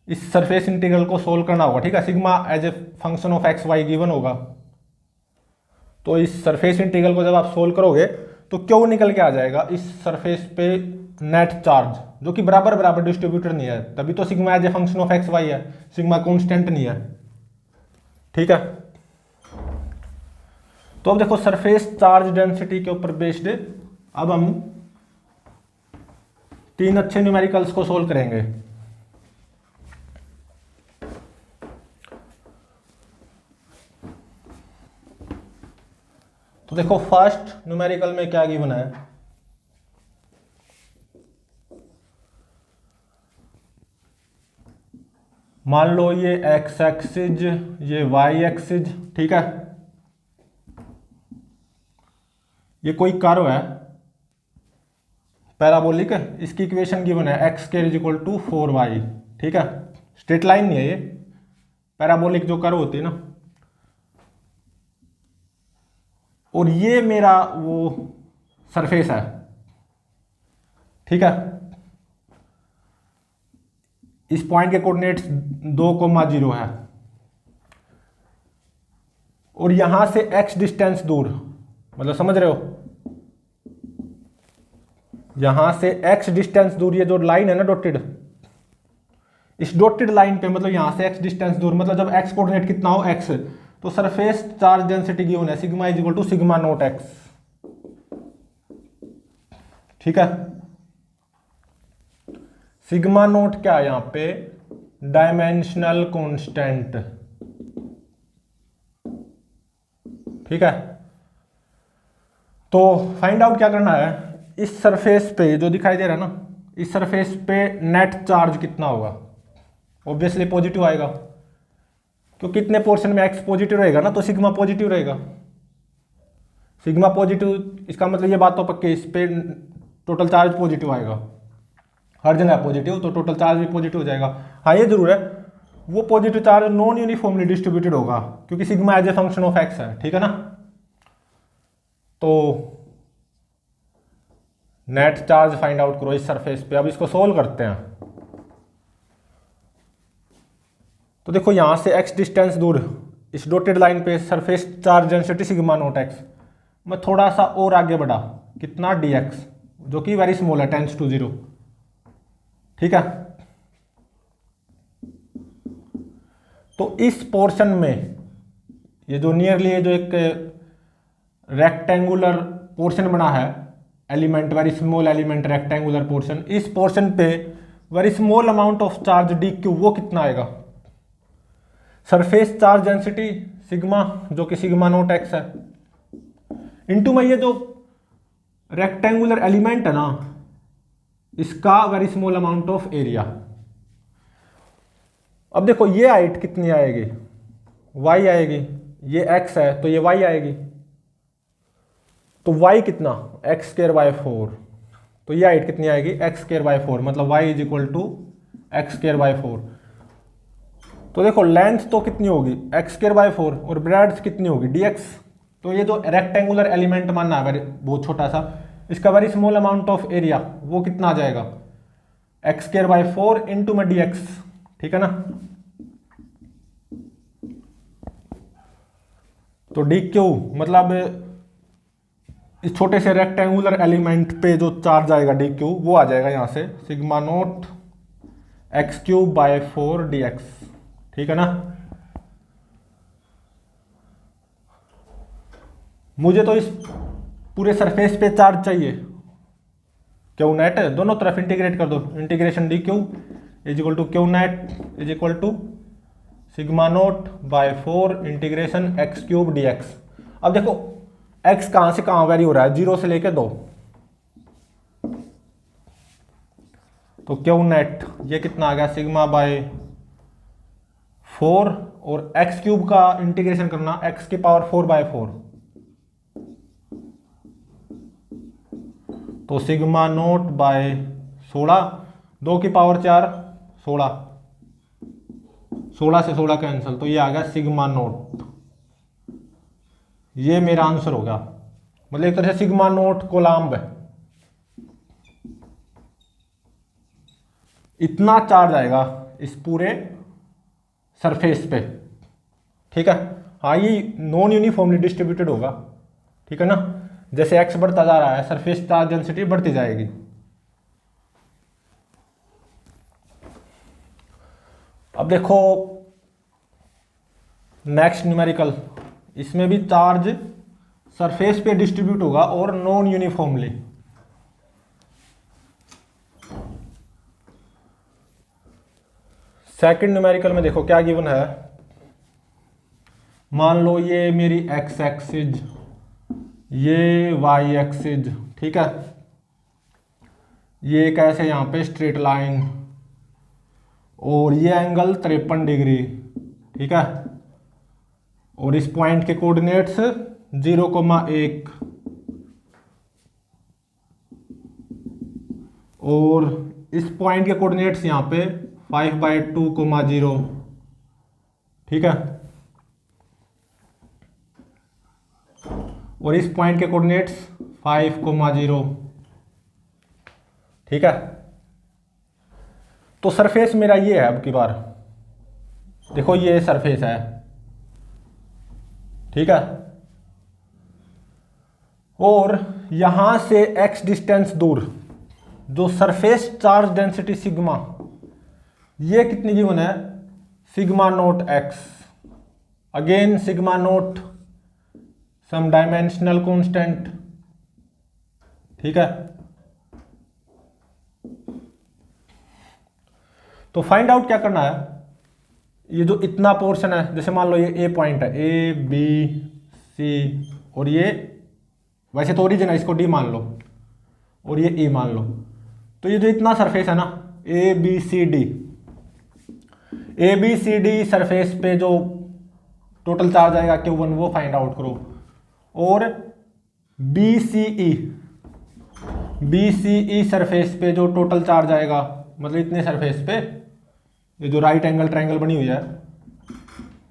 इस सरफेस इंटीग्रल को सोल्व करना होगा, ठीक है। Sigma as a function of x y given होगा, तो इस सरफेस इंटीग्रल को जब आप सोल्व करोगे तो क्यों निकल के आ जाएगा इस सरफेस पे नेट चार्ज, जो कि बराबर बराबर डिस्ट्रीब्यूटेड नहीं है, तभी तो sigma as a function of x y है, सिग्मा कांस्टेंट नहीं है, ठीक है। तो अब देखो सरफेस चार्ज डेंसिटी के ऊपर बेस्ड अब हम तीन अच्छे न्यूमेरिकल्स को सोल्व करेंगे। तो देखो फर्स्ट न्यूमेरिकल में क्या गिवन है, मान लो ये एक्स एक्सिस ये वाई एक्सिस, ठीक है। ये कोई कर्व है पैराबोलिक, इसकी इक्वेशन गिवन है x square is equal to 4y, ठीक है। स्ट्रेट लाइन नहीं है ये, पैराबोलिक जो कर्व होती है ना। और ये मेरा वो सरफेस है, ठीक है। इस पॉइंट के कोऑर्डिनेट्स 2,0 है, और यहां से x डिस्टेंस दूर, मतलब समझ रहे हो, यहां से x डिस्टेंस दूर, ये जो लाइन है ना डॉटेड, इस डॉटेड लाइन पे मतलब यहां से x डिस्टेंस दूर, मतलब जब x कोऑर्डिनेट कितना हो x, तो सरफेस चार्ज डेंसिटी गिवन है sigma is equal to sigma naught x। ठीक है, सिग्मा नोट क्या है यहां पे, डायमेंशनल कांस्टेंट। ठीक है, तो फाइंड आउट क्या करना है, इस सरफेस पे जो दिखाई दे रहा है ना, इस सरफेस पे नेट चार्ज कितना होगा, ऑब्वियसली पॉजिटिव आएगा, क्योंकि कितने पोर्शन में एक्स पॉजिटिव रहेगा ना, तो सिग्मा पॉजिटिव रहेगा। सिग्मा पॉजिटिव, इसका मतलब ये बात तो पक्की, इस पे टोटल चार्ज पॉजिटिव आएगा, हर जगह पॉजिटिव, तो टोटल चार्ज भी पॉजिटिव हो जाएगा। हाँ ये जरूर है, वो positive charge non uniformly distributed होगा, क्योंकि sigma as a function of x है। ठीक है ना, तो नेट चार्ज फाइंड आउट करो इस सरफेस पे। अब इसको सोल्व करते हैं। तो देखो यहां से x डिस्टेंस दूर, इस डॉटेड लाइन पे surface charge density sigma naught x, मैं थोड़ा सा और आगे बढ़ा, कितना dx, जो कि वेरी स्मॉल है, टेंस टू 0। ठीक है, तो इस पोर्शन में ये जो नियरली जो एक रेक्टेंगुलर पोर्शन बना है, element, very small element, rectangular portion, इस पोर्शन पे very small amount of charge dq, वो कितना आएगा, सरफेस चार्ज डेंसिटी सिग्मा, जो कि सिग्मा नोट x है, इनटू में ये जो रेक्टेंगुलर एलिमेंट है ना, इसका very small amount of area. अब देखो ये हाइट कितनी आएगी, y आएगी, ये x है तो ये y आएगी, तो y कितना, x स्क्वायर बाय 4, तो ये हाइट कितनी आएगी, x स्क्वायर बाय 4, मतलब y is equal to x square by 4। तो देखो लेंथ तो कितनी होगी, x स्क्वायर बाय 4, और ब्रेड्थ कितनी होगी, dx। तो ये जो रेक्टेंगुलर एलिमेंट मानना है बहुत छोटा सा, इसका very small amount of area, वो कितना आ जाएगा, एक्स स्क्वायर बाय 4 इंटू में dx। ठीक है ना, तो dq मतलब इस छोटे से रेक्टेंगुलर एलिमेंट पे जो चार्ज आएगा dq, वो आ जाएगा यहां से sigma naught x cube by 4 dx। ठीक है ना, मुझे तो इस पूरे सरफेस पे चार्ज चाहिए, क्यू नेट, दोनों तरफ इंटीग्रेट कर दो, integration dq is equal to q net is equal to sigma naught by 4 integration x cube dx। अब देखो x कहां से कहां वेरी हो रहा है, 0 से लेके 2, तो क्यू नेट ये कितना आ गया, सिग्मा बाय 4, और एक्स क्यूब का इंटीग्रेशन करना x की पावर 4 बाय 4, तो सिग्मा नोट बाय 16, 2 की पावर 4, 16, 16 से 16 कैंसिल, तो ये आ गया सिग्मा नोट। ये मेरा आंसर होगा, मतलब एक तरह से सिग्मा नोट कोलम्ब है, इतना चार्ज आएगा इस पूरे सरफेस पे। ठीक है, हाँ ये नॉन यूनिफॉर्मली डिस्ट्रीब्यूटेड होगा। ठीक है ना, जैसे x बढ़ता जा रहा है सरफेस चार्ज डेंसिटी बढ़ती जाएगी। अब देखो नेक्स्ट न्यूमेरिकल, इसमें भी चार्ज सरफेस पे डिस्ट्रीब्यूट होगा और नॉन यूनिफॉर्मली। सेकंड न्यूमेरिकल में देखो क्या गिवन है, मान लो ये मेरी x एक्सिस, ये y एक्सिस। ठीक है, ये कैसे यहाँ पे स्ट्रेट लाइन, और ये एंगल 53 डिग्री। ठीक है, और इस पॉइंट के कोऑर्डिनेट्स 0,1, और इस पॉइंट के कोऑर्डिनेट्स यहाँ पे 5/2,0। ठीक है, और इस पॉइंट के कोऑर्डिनेट्स 5,0। ठीक है, तो सरफेस मेरा ये है। अब की बार देखो ये सरफेस है। ठीक है, और यहां से x डिस्टेंस दूर, जो सरफेस चार्ज डेंसिटी सिग्मा, ये कितनी गिवन है, sigma naught x, again sigma naught some dimensional constant, ठीक है। तो फाइंड आउट क्या करना है, ये जो इतना पोर्शन है, जैसे मान लो ये ए पॉइंट है, ए बी सी, और ये वैसे तो ओरिजिन है, इसको डी मान लो, और ये ए मान लो। तो ये जो इतना सरफेस है ना, A B C D, A B C D surface पे जो टोटल चार्ज आएगा Q1 वो फाइंड आउट करो। और बी सी ई सरफेस पे जो टोटल चार्ज आएगा, मतलब इतने सरफेस पे, ये जो राइट एंगल ट्रायंगल बनी हुई है,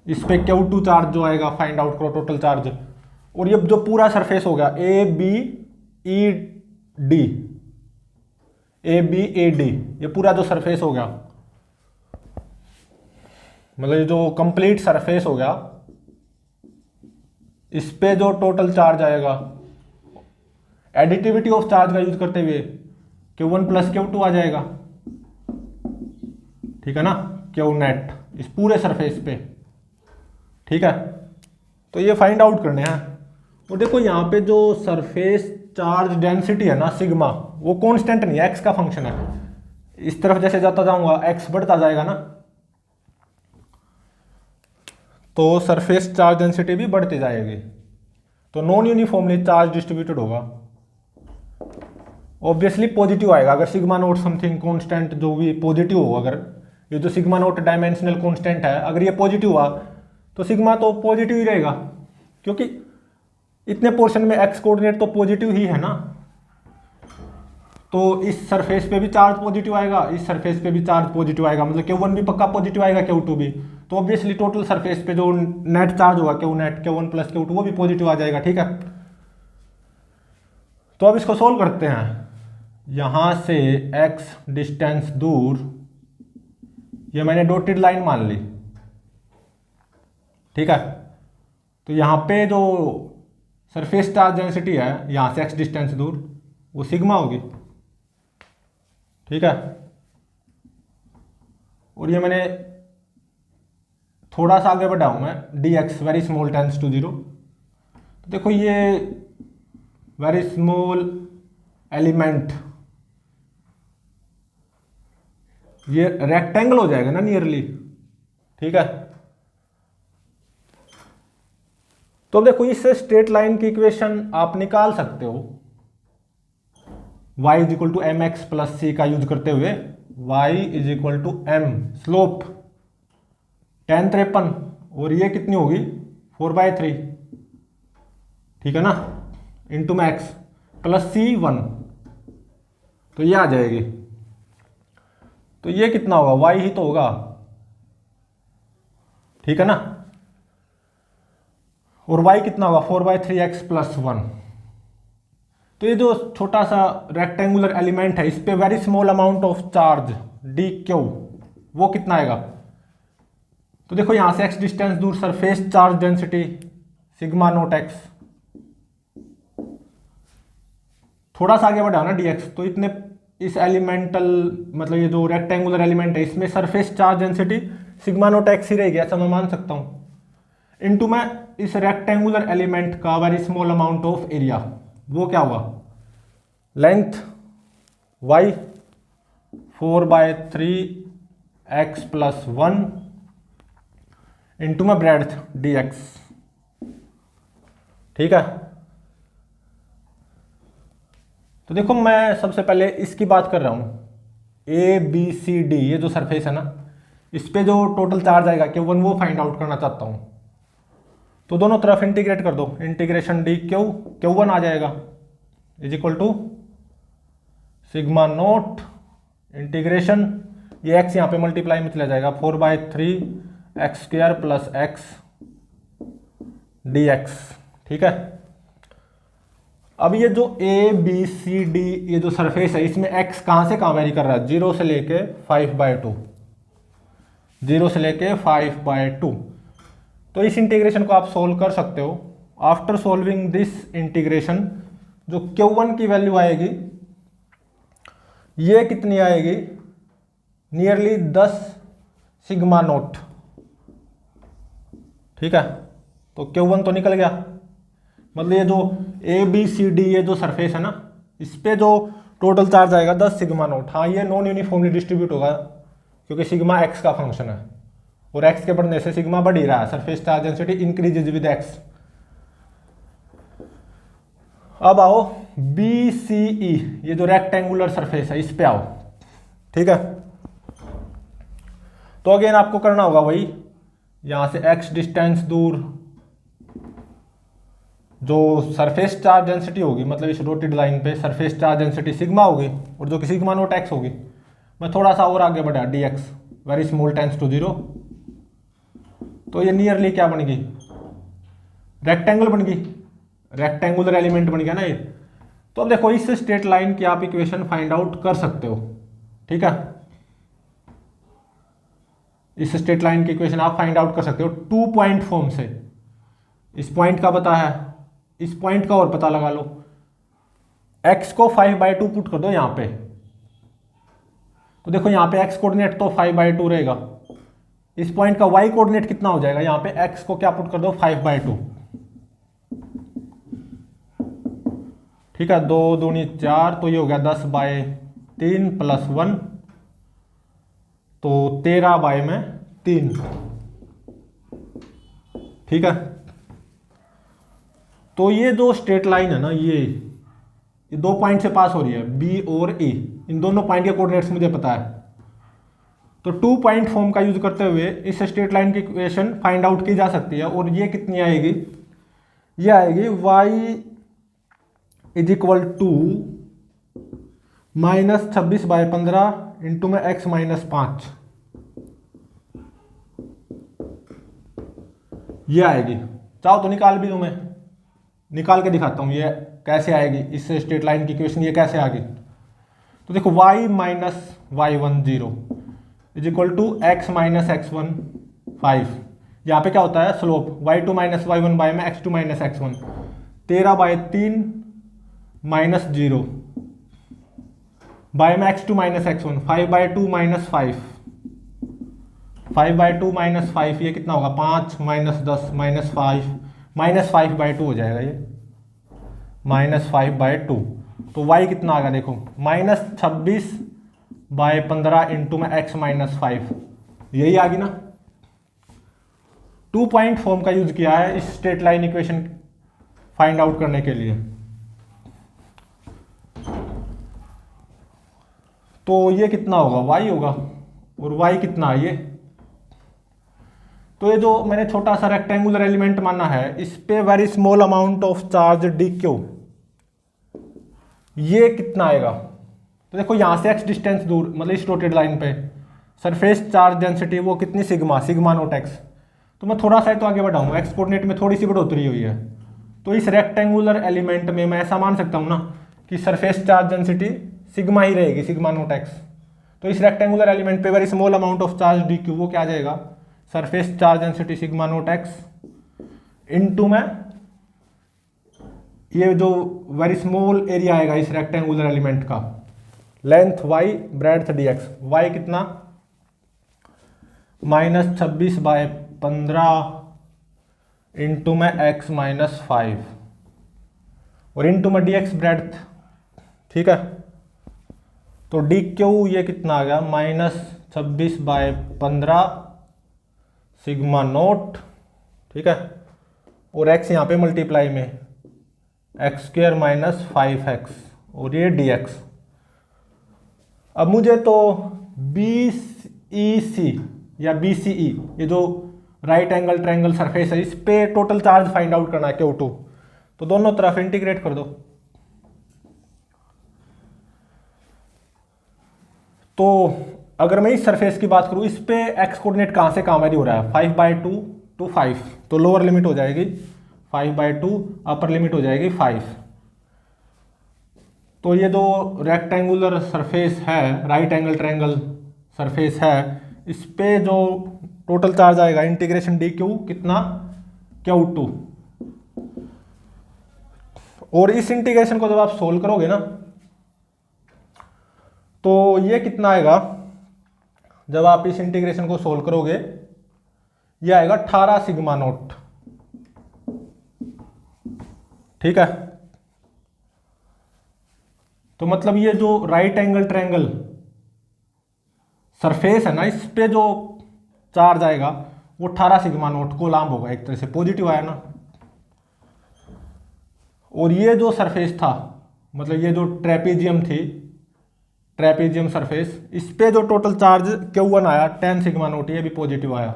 इस पे Q2 चार्ज जो आएगा फाइंड आउट करो टोटल चार्ज। और ये जो पूरा सरफेस हो गया A B E D, A B A D, ये पूरा जो सरफेस हो गया, मतलब ये जो कंप्लीट सरफेस हो गया, इस पे जो टोटल चार्ज आएगा, एडिटिविटी ऑफ चार्ज का यूज करते हुए Q1 प्लस Q2 आ जाएगा, ठीक है ना, Q नेट इस पूरे सरफेस पे, ठीक है। तो ये फाइंड आउट करने हैं। और देखो यहाँ पे जो सरफेस चार्ज डेंसिटी है ना सिग्मा, वो कांस्टेंट नहीं है, एक्स का फंक्शन है। इस तरफ जैसे जाता जाऊंगा एक्स बढ़ता जाएगा ना, तो सरफेस चार्ज डेंसिटी भी बढ़ती जाएगी, तो नॉन यूनिफॉर्मली चार्ज डिस्ट्रीब्यूटेड होगा, ऑब्वियसली पॉजिटिव आएगा। अगर सिग्मा नोट समथिंग कांस्टेंट जो भी पॉजिटिव हो, अगर ये जो सिग्मा नोट डायमेंशनल कांस्टेंट है अगर ये पॉजिटिव हुआ तो सिग्मा तो पॉजिटिव ही रहेगा, क्योंकि इतने पोर्शन में एक्स कोऑर्डिनेट तो पॉजिटिव ही है ना। तो इस सरफेस पे भी चार्ज पॉजिटिव आएगा, इस सरफेस पे भी चार्ज पॉजिटिव आएगा, मतलब Q1 भी पक्का पॉजिटिव आएगा, Q2 भी। तो ऑब्वियसली टोटल सरफेस पे जो नेट चार्ज होगा Q net Q1 plus Q2 वो भी पॉजिटिव आ जाएगा, ठीक है। तो अब इसको सोल्व करते हैं। यहां से x डिस्टेंस दूर, ये मैंने डॉटेड लाइन मान ली, ठीक है। तो यहाँ पे जो सरफेस चार्ज डेंसिटी है यहाँ से x डिस्टेंस दूर, वो सिग्मा होगी, ठीक है। और ये मैंने थोड़ा सा आगे बढ़ा हूं मैं, dx very small tends to 0। तो देखो ये वेरी स्मॉल एलिमेंट, ये रेक्टेंगल हो जाएगा ना नियरली, ठीक है। तो देखो इस स्ट्रेट लाइन की इक्वेशन आप निकाल सकते हो, y is equal to m x plus c का यूज करते हुए, y is equal to m slope tan 53, और ये कितनी होगी 4/3, ठीक है ना, इंटू मैक्स प्लस C1, तो ये आ जाएगी। तो ये कितना होगा, y ही तो होगा, ठीक है ना। और y कितना होगा 4/3x प्लस 1। तो ये जो छोटा सा रेक्टेंगुलर एलिमेंट है, इस पे very small amount of charge dq, वो कितना आएगा। तो देखो यहां से x डिस्टेंस दूर surface charge density sigma naught x, थोड़ा सा आगे बढ़ा ना dx, तो इतने इस एलिमेंटल मतलब ये जो रेक्टेंगुलर एलिमेंट है इसमें surface charge density sigma naught x ही रहेगी, ऐसा मैं मान सकता हूं। इनटू मैं इस रेक्टेंगुलर एलिमेंट का very small amount of area, वो क्या हुआ length y 4/3x plus 1 into में ब्रेड्थ dx, ठीक है। तो देखो मैं सबसे पहले इसकी बात कर रहा हूं, ए बी सी डी, ये जो सरफेस है ना, इस पे जो टोटल चार्ज आएगा Q1 वो फाइंड आउट करना चाहता हूं। तो दोनों तरफ इंटीग्रेट कर दो, इंटीग्रेशन Q1 आ जाएगा is equal to sigma naught integration, ये x यहाँ पे मल्टीप्लाई में चला जाएगा 4/3x² प्लस x dx, ठीक है। अब ये जो ए बी सी डी ये जो सरफेस है, इसमें x कहाँ से कहाँ वेरी कर रहा है, 0 से लेके 5/2, 0 से लेके 5/2। तो इस इंटीग्रेशन को आप सोल्व कर सकते हो। आफ्टर सोल्विंग दिस इंटीग्रेशन जो Q1 की वैल्यू आएगी ये कितनी आएगी, नियरली 10 सिग्मा नोट। ठीक है, तो Q1 तो निकल गया। मतलब ये जो ABCD ये जो सरफेस है ना, इस पे जो टोटल चार्ज आएगा 10 सिग्मा नोट। हाँ, ये नॉन यूनिफॉर्मली डिस्ट्रीब्यूट होगा क्योंकि सिग्मा x का फंक्शन है और x के बढ़ने से सिग्मा बढ़ ही रहा है। Surface charge density increases with x। अब आओ BCE, ये जो रेक्टेंगुलर सरफेस है इस पे आओ। ठीक है, तो अगेन आपको करना होगा वही, यहां से x डिस्टेंस दूर जो सरफेस चार्ज डेंसिटी होगी, मतलब इस डॉटेड लाइन पे सरफेस चार्ज डेंसिटी सिग्मा होगी और जो कि सिग्मा नोट x होगी। मैं थोड़ा सा और आगे बढ़ा, dx very small tends to 0, तो ये नियरली क्या बन गई, रेक्टेंगल बन गई, रेक्टेंगुलर एलिमेंट बन गया ना ये। तो अब देखो इस स्ट्रेट लाइन की आप इक्वेशन फाइंड आउट कर सकते हो। ठीक है, इस स्ट्रेट लाइन की इक्वेशन आप फाइंड आउट कर सकते हो 2 पॉइंट फॉर्म से। इस पॉइंट का पता है, इस पॉइंट का और पता लगा लो। x को 5/2 पुट कर दो यहां पे, तो देखो यहां पे x कोऑर्डिनेट तो 5/2 रहेगा। इस पॉइंट का y कोऑर्डिनेट कितना हो जाएगा, यहां पे x को क्या पुट कर दो, 5/2। ठीक है, 2 दूनी 4, तो ये हो गया 10/3 + 1, तो 13/3। ठीक है, तो ये जो स्ट्रेट लाइन है ना, ये 2 पॉइंट से पास हो रही है, B और E। इन दोनों पॉइंट के कोऑर्डिनेट्स मुझे पता है, तो 2 पॉइंट फॉर्म का यूज करते हुए इस स्ट्रेट लाइन की इक्वेशन फाइंड आउट की जा सकती है। और ये कितनी आएगी, ये आएगी y = -26/15 इंटू में x - 5। ये आएगी, चाहो तो निकाल भी दूं, मैं निकाल के दिखाता हूं ये कैसे आएगी इस स्ट्रेट लाइन की इक्वेशन, ये कैसे आ गई। तो देखो y - y10 = x - x1 5। यहाँ पे क्या होता है, स्लोप y2 - y1 बाय में x2 - x1, 13/3 -0 बाय में x2 - x1, 5/2 - 5, 5/2 - 5, ये कितना होगा, 5 - 10 -5, -5/2 हो जाएगा ये, -5/2। तो y कितना आ गया देखो, -26/15 इंटू में x - 5, यही आ गई ना। 2 पॉइंट फॉर्म का यूज किया है इस straight line equation find out करने के लिए। तो ये कितना होगा, y होगा, और y कितना है ये। तो ये जो मैंने छोटा सा रेक्टेंगुलर एलिमेंट माना है, इस पे very small amount of charge dq, ये कितना आएगा। तो देखो यहां से x डिस्टेंस दूर, मतलब इस डॉटेड लाइन पे सरफेस चार्ज डेंसिटी वो कितनी, सिग्मा नोट x। तो मैं थोड़ा सा तो आगे बढ़ाऊंगा, x कोऑर्डिनेट में थोड़ी सी बढ़ोतरी हुई है। तो इस रेक्टेंगुलर एलिमेंट में मैं ऐसा मान सकता हूं ना कि सरफेस चार्ज डेंसिटी सिग्मा ही रहेगी, सिग्मा नोट x। तो इस रेक्टेंगुलर एलिमेंट पे very small amount of charge dq, वो क्या आ जाएगा, surface charge density sigma naught x into में ये जो वेरी स्मॉल एरिया आएगा इस रेक्टेंगुलर एलिमेंट का, length y breadth dx। y कितना, -26/15 इंटू में x - 5 और इंटू में dx ब्रेड्थ। ठीक है, तो dq ये कितना आ गया, -26/15 सिग्मा नोट। ठीक है, और x यहाँ पे मल्टीप्लाई में x² - 5x और ये dx। अब मुझे तो BEC या BCE, ये जो राइट एंगल ट्रायंगल सरफेस है, इस पे टोटल चार्ज फाइंड आउट करना है Q2। तो दोनों तरफ इंटीग्रेट कर दो। तो अगर मैं इस सरफेस की बात करूं, इस पे x कोऑर्डिनेट कहां से कहां वेरी हो रहा है, 5/2 to 5, तो लोअर लिमिट हो जाएगी 5/2, अपर लिमिट हो जाएगी 5। तो ये जो रेक्टेंगुलर सरफेस है, राइट एंगल ट्रायंगल सरफेस है, इस पे जो टोटल चार्ज आएगा इंटीग्रेशन dq कितना, Q2। और इस इंटीग्रेशन को जब आप सोल्व करोगे ना, तो ये कितना आएगा जब आप इस इंटीग्रेशन को सोल्व करोगे, ये आएगा 18 सिग्मा नोट। ठीक है, तो मतलब ये जो राइट एंगल ट्रायंगल सरफेस है ना, इस पे जो चार्ज आएगा वो 18 सिग्मा नोट कोलाम्ब होगा, एक तरह से पॉजिटिव आया ना। और ये जो सरफेस था, मतलब ये जो ट्रेपेजियम थी, ट्रेपेजियम सरफेस, इस पे जो टोटल चार्ज Q1 आया 10 सिग्मा नोट, ये भी पॉजिटिव आया।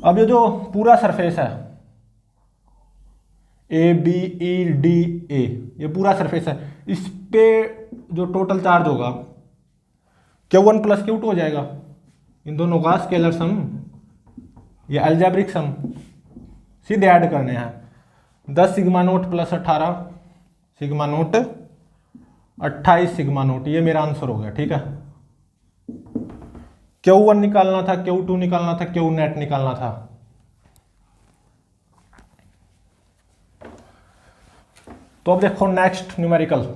अब ये जो पूरा सरफेस है ABEDA, ये पूरा सरफेस है, इस पे जो टोटल चार्ज होगा Q1 प्लस Q2 हो जाएगा। इन दोनों का स्केलर सम या अलजेब्रिक सम सीधे ऐड करने हैं। 10 sigma note plus 18 sigma note 28 sigma note, ये मेरा आंसर हो गया। ठीक है, Q1 निकालना था, Q2 निकालना था, Q नेट निकालना था। तो अब देखो नेक्स्ट न्यूमेरिकल।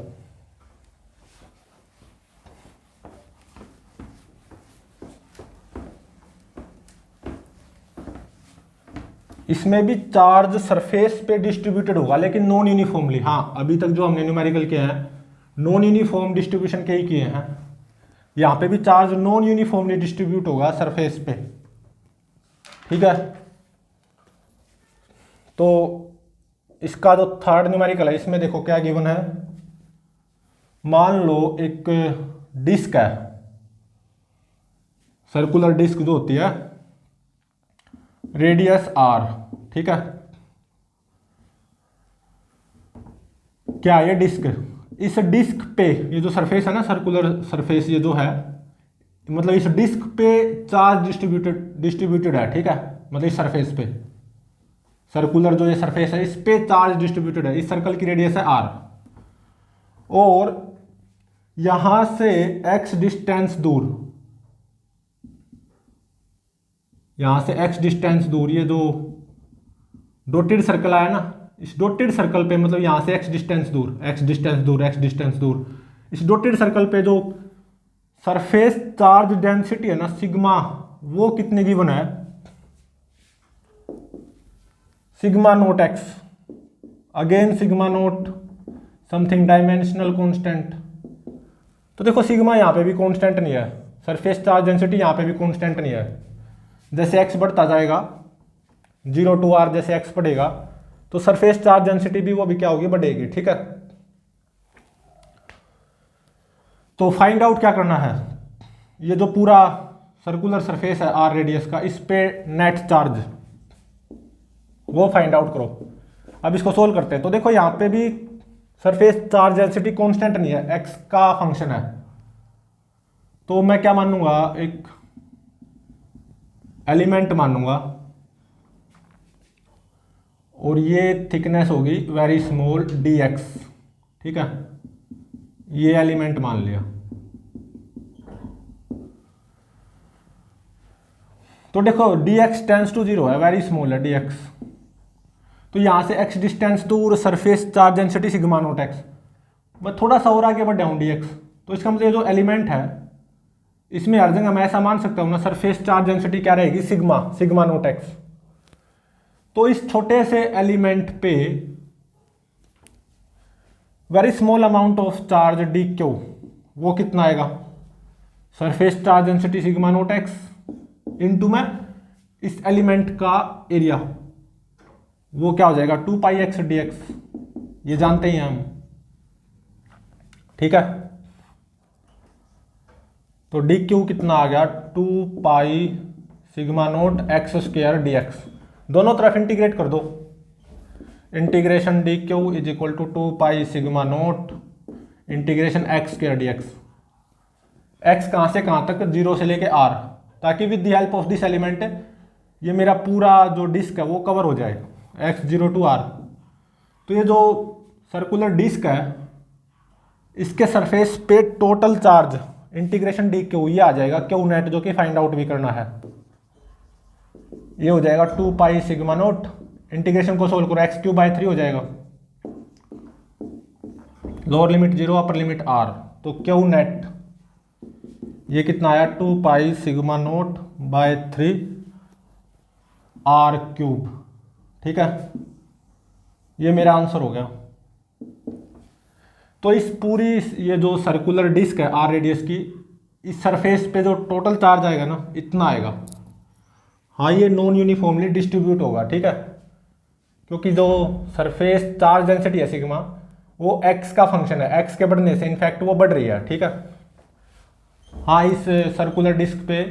इसमें भी चार्ज सरफेस पे डिस्ट्रीब्यूटेड होगा लेकिन नॉन यूनिफॉर्मली। हाँ, अभी तक जो हमने न्यूमेरिकल किए हैं नॉन यूनिफॉर्म डिस्ट्रीब्यूशन के ही किए हैं, यहां पे भी चार्ज नॉन यूनिफॉर्मली डिस्ट्रीब्यूट होगा सरफेस पे। ठीक है, तो इसका जो थर्ड न्यूमेरिकल है, इसमें देखो क्या गिवन है। मान लो एक डिस्क है, सर्कुलर डिस्क जो होती है, रेडियस r। ठीक है, क्या ये डिस्क, इस डिस्क पे ये जो सरफेस है ना, सर्कुलर सरफेस ये जो है, मतलब इस डिस्क पे चार्ज डिस्ट्रीब्यूटेड है। ठीक है, मतलब इस सरफेस पे, सर्कुलर जो ये सरफेस है इस पे चार्ज डिस्ट्रीब्यूटेड है। इस सर्कल की रेडियस है r, और यहां से x डिस्टेंस दूर, यहां से x डिस्टेंस दूर, ये जो डॉटेड सर्कल आया ना, इस डॉटेड सर्कल पे, मतलब यहां से x डिस्टेंस दूर, x डिस्टेंस दूर, x डिस्टेंस दूर, इस डॉटेड सर्कल पे जो सरफेस चार्ज डेंसिटी है ना सिग्मा, वो कितने गिवन है, sigma naught x, again sigma note something dimensional constant. तो देखो सिग्मा यहां पे भी कांस्टेंट नहीं है, सरफेस चार्ज डेंसिटी यहां पे भी कांस्टेंट नहीं है। जैसे x बढ़ता जाएगा 0 to r, जैसे x बढ़ेगा तो सरफेस चार्ज डेंसिटी भी वो भी क्या होगी, बढ़ेगी। ठीक है, तो फाइंड आउट क्या करना है, ये जो पूरा सर्कुलर सरफेस है r रेडियस का, इस पे नेट चार्ज वो फाइंड आउट करो। अब इसको सोल्व करते हैं। तो देखो यहां पे भी सरफेस चार्ज डेंसिटी कांस्टेंट नहीं है, x का फंक्शन है। तो मैं क्या मानूंगा, एक एलिमेंट मानूंगा, और ये थिकनेस होगी वेरी स्मॉल dx। ठीक है, ये एलिमेंट मान लिया। तो देखो dx टेंड्स टू 0 है, वेरी स्मॉल है dx, तो यहां से x डिस्टेंस दूर, surface charge density sigma naught x, मैं थोड़ा सा और आगे बढ़ जाऊं dx, तो इसका मतलब ये जो एलिमेंट है इसमें हर जगह मैं ऐसा मान सकता हूं ना, सरफेस चार्ज डेंसिटी क्या रहेगी, सिग्मा नोट x। तो इस छोटे से एलिमेंट पे very small amount of charge dq, वो कितना आएगा, surface charge density sigma naught x into में इस एलिमेंट का एरिया, वो क्या हो जाएगा 2 पाई x dx, ये जानते ही हैं हम। ठीक है, तो dq कितना आ गया, 2 pi sigma naught x square dx। दोनों तरफ इंटीग्रेट कर दो, integration dq is equal to 2 pi sigma naught integration x square dx। x कहां से कहां तक, 0 से लेके r, ताकि with the help of this element ये मेरा पूरा जो डिस्क है वो कवर हो जाए, x 0 टू r। तो ये जो सर्कुलर डिस्क है इसके सरफेस पे टोटल चार्ज इंटीग्रेशन dq, ये आ जाएगा q नेट, जो कि फाइंड आउट भी करना है। ये हो जाएगा 2 पाई सिग्मा नोट, इंटीग्रेशन को सोल्व करो x³ बाय 3 हो जाएगा, lower limit 0, upper limit r, तो क्यू नेट ये कितना आया 2 pi sigma naught by 3 r cube. ठीक है, ये मेरा आंसर हो गया। तो इस पूरी ये जो सर्कुलर डिस्क है r रेडियस की, इस सरफेस पे जो टोटल चार्ज आएगा ना इतना आएगा। हाँ, ये नॉन यूनिफॉर्मली डिस्ट्रीब्यूट होगा। ठीक है, क्योंकि जो सरफेस चार्ज डेंसिटी है सिग्मा वो x का फंक्शन है, x के बढ़ने से इनफैक्ट वो बढ़ रही है। ठीक है, हाँ, इस सर्कुलर डिस्क पे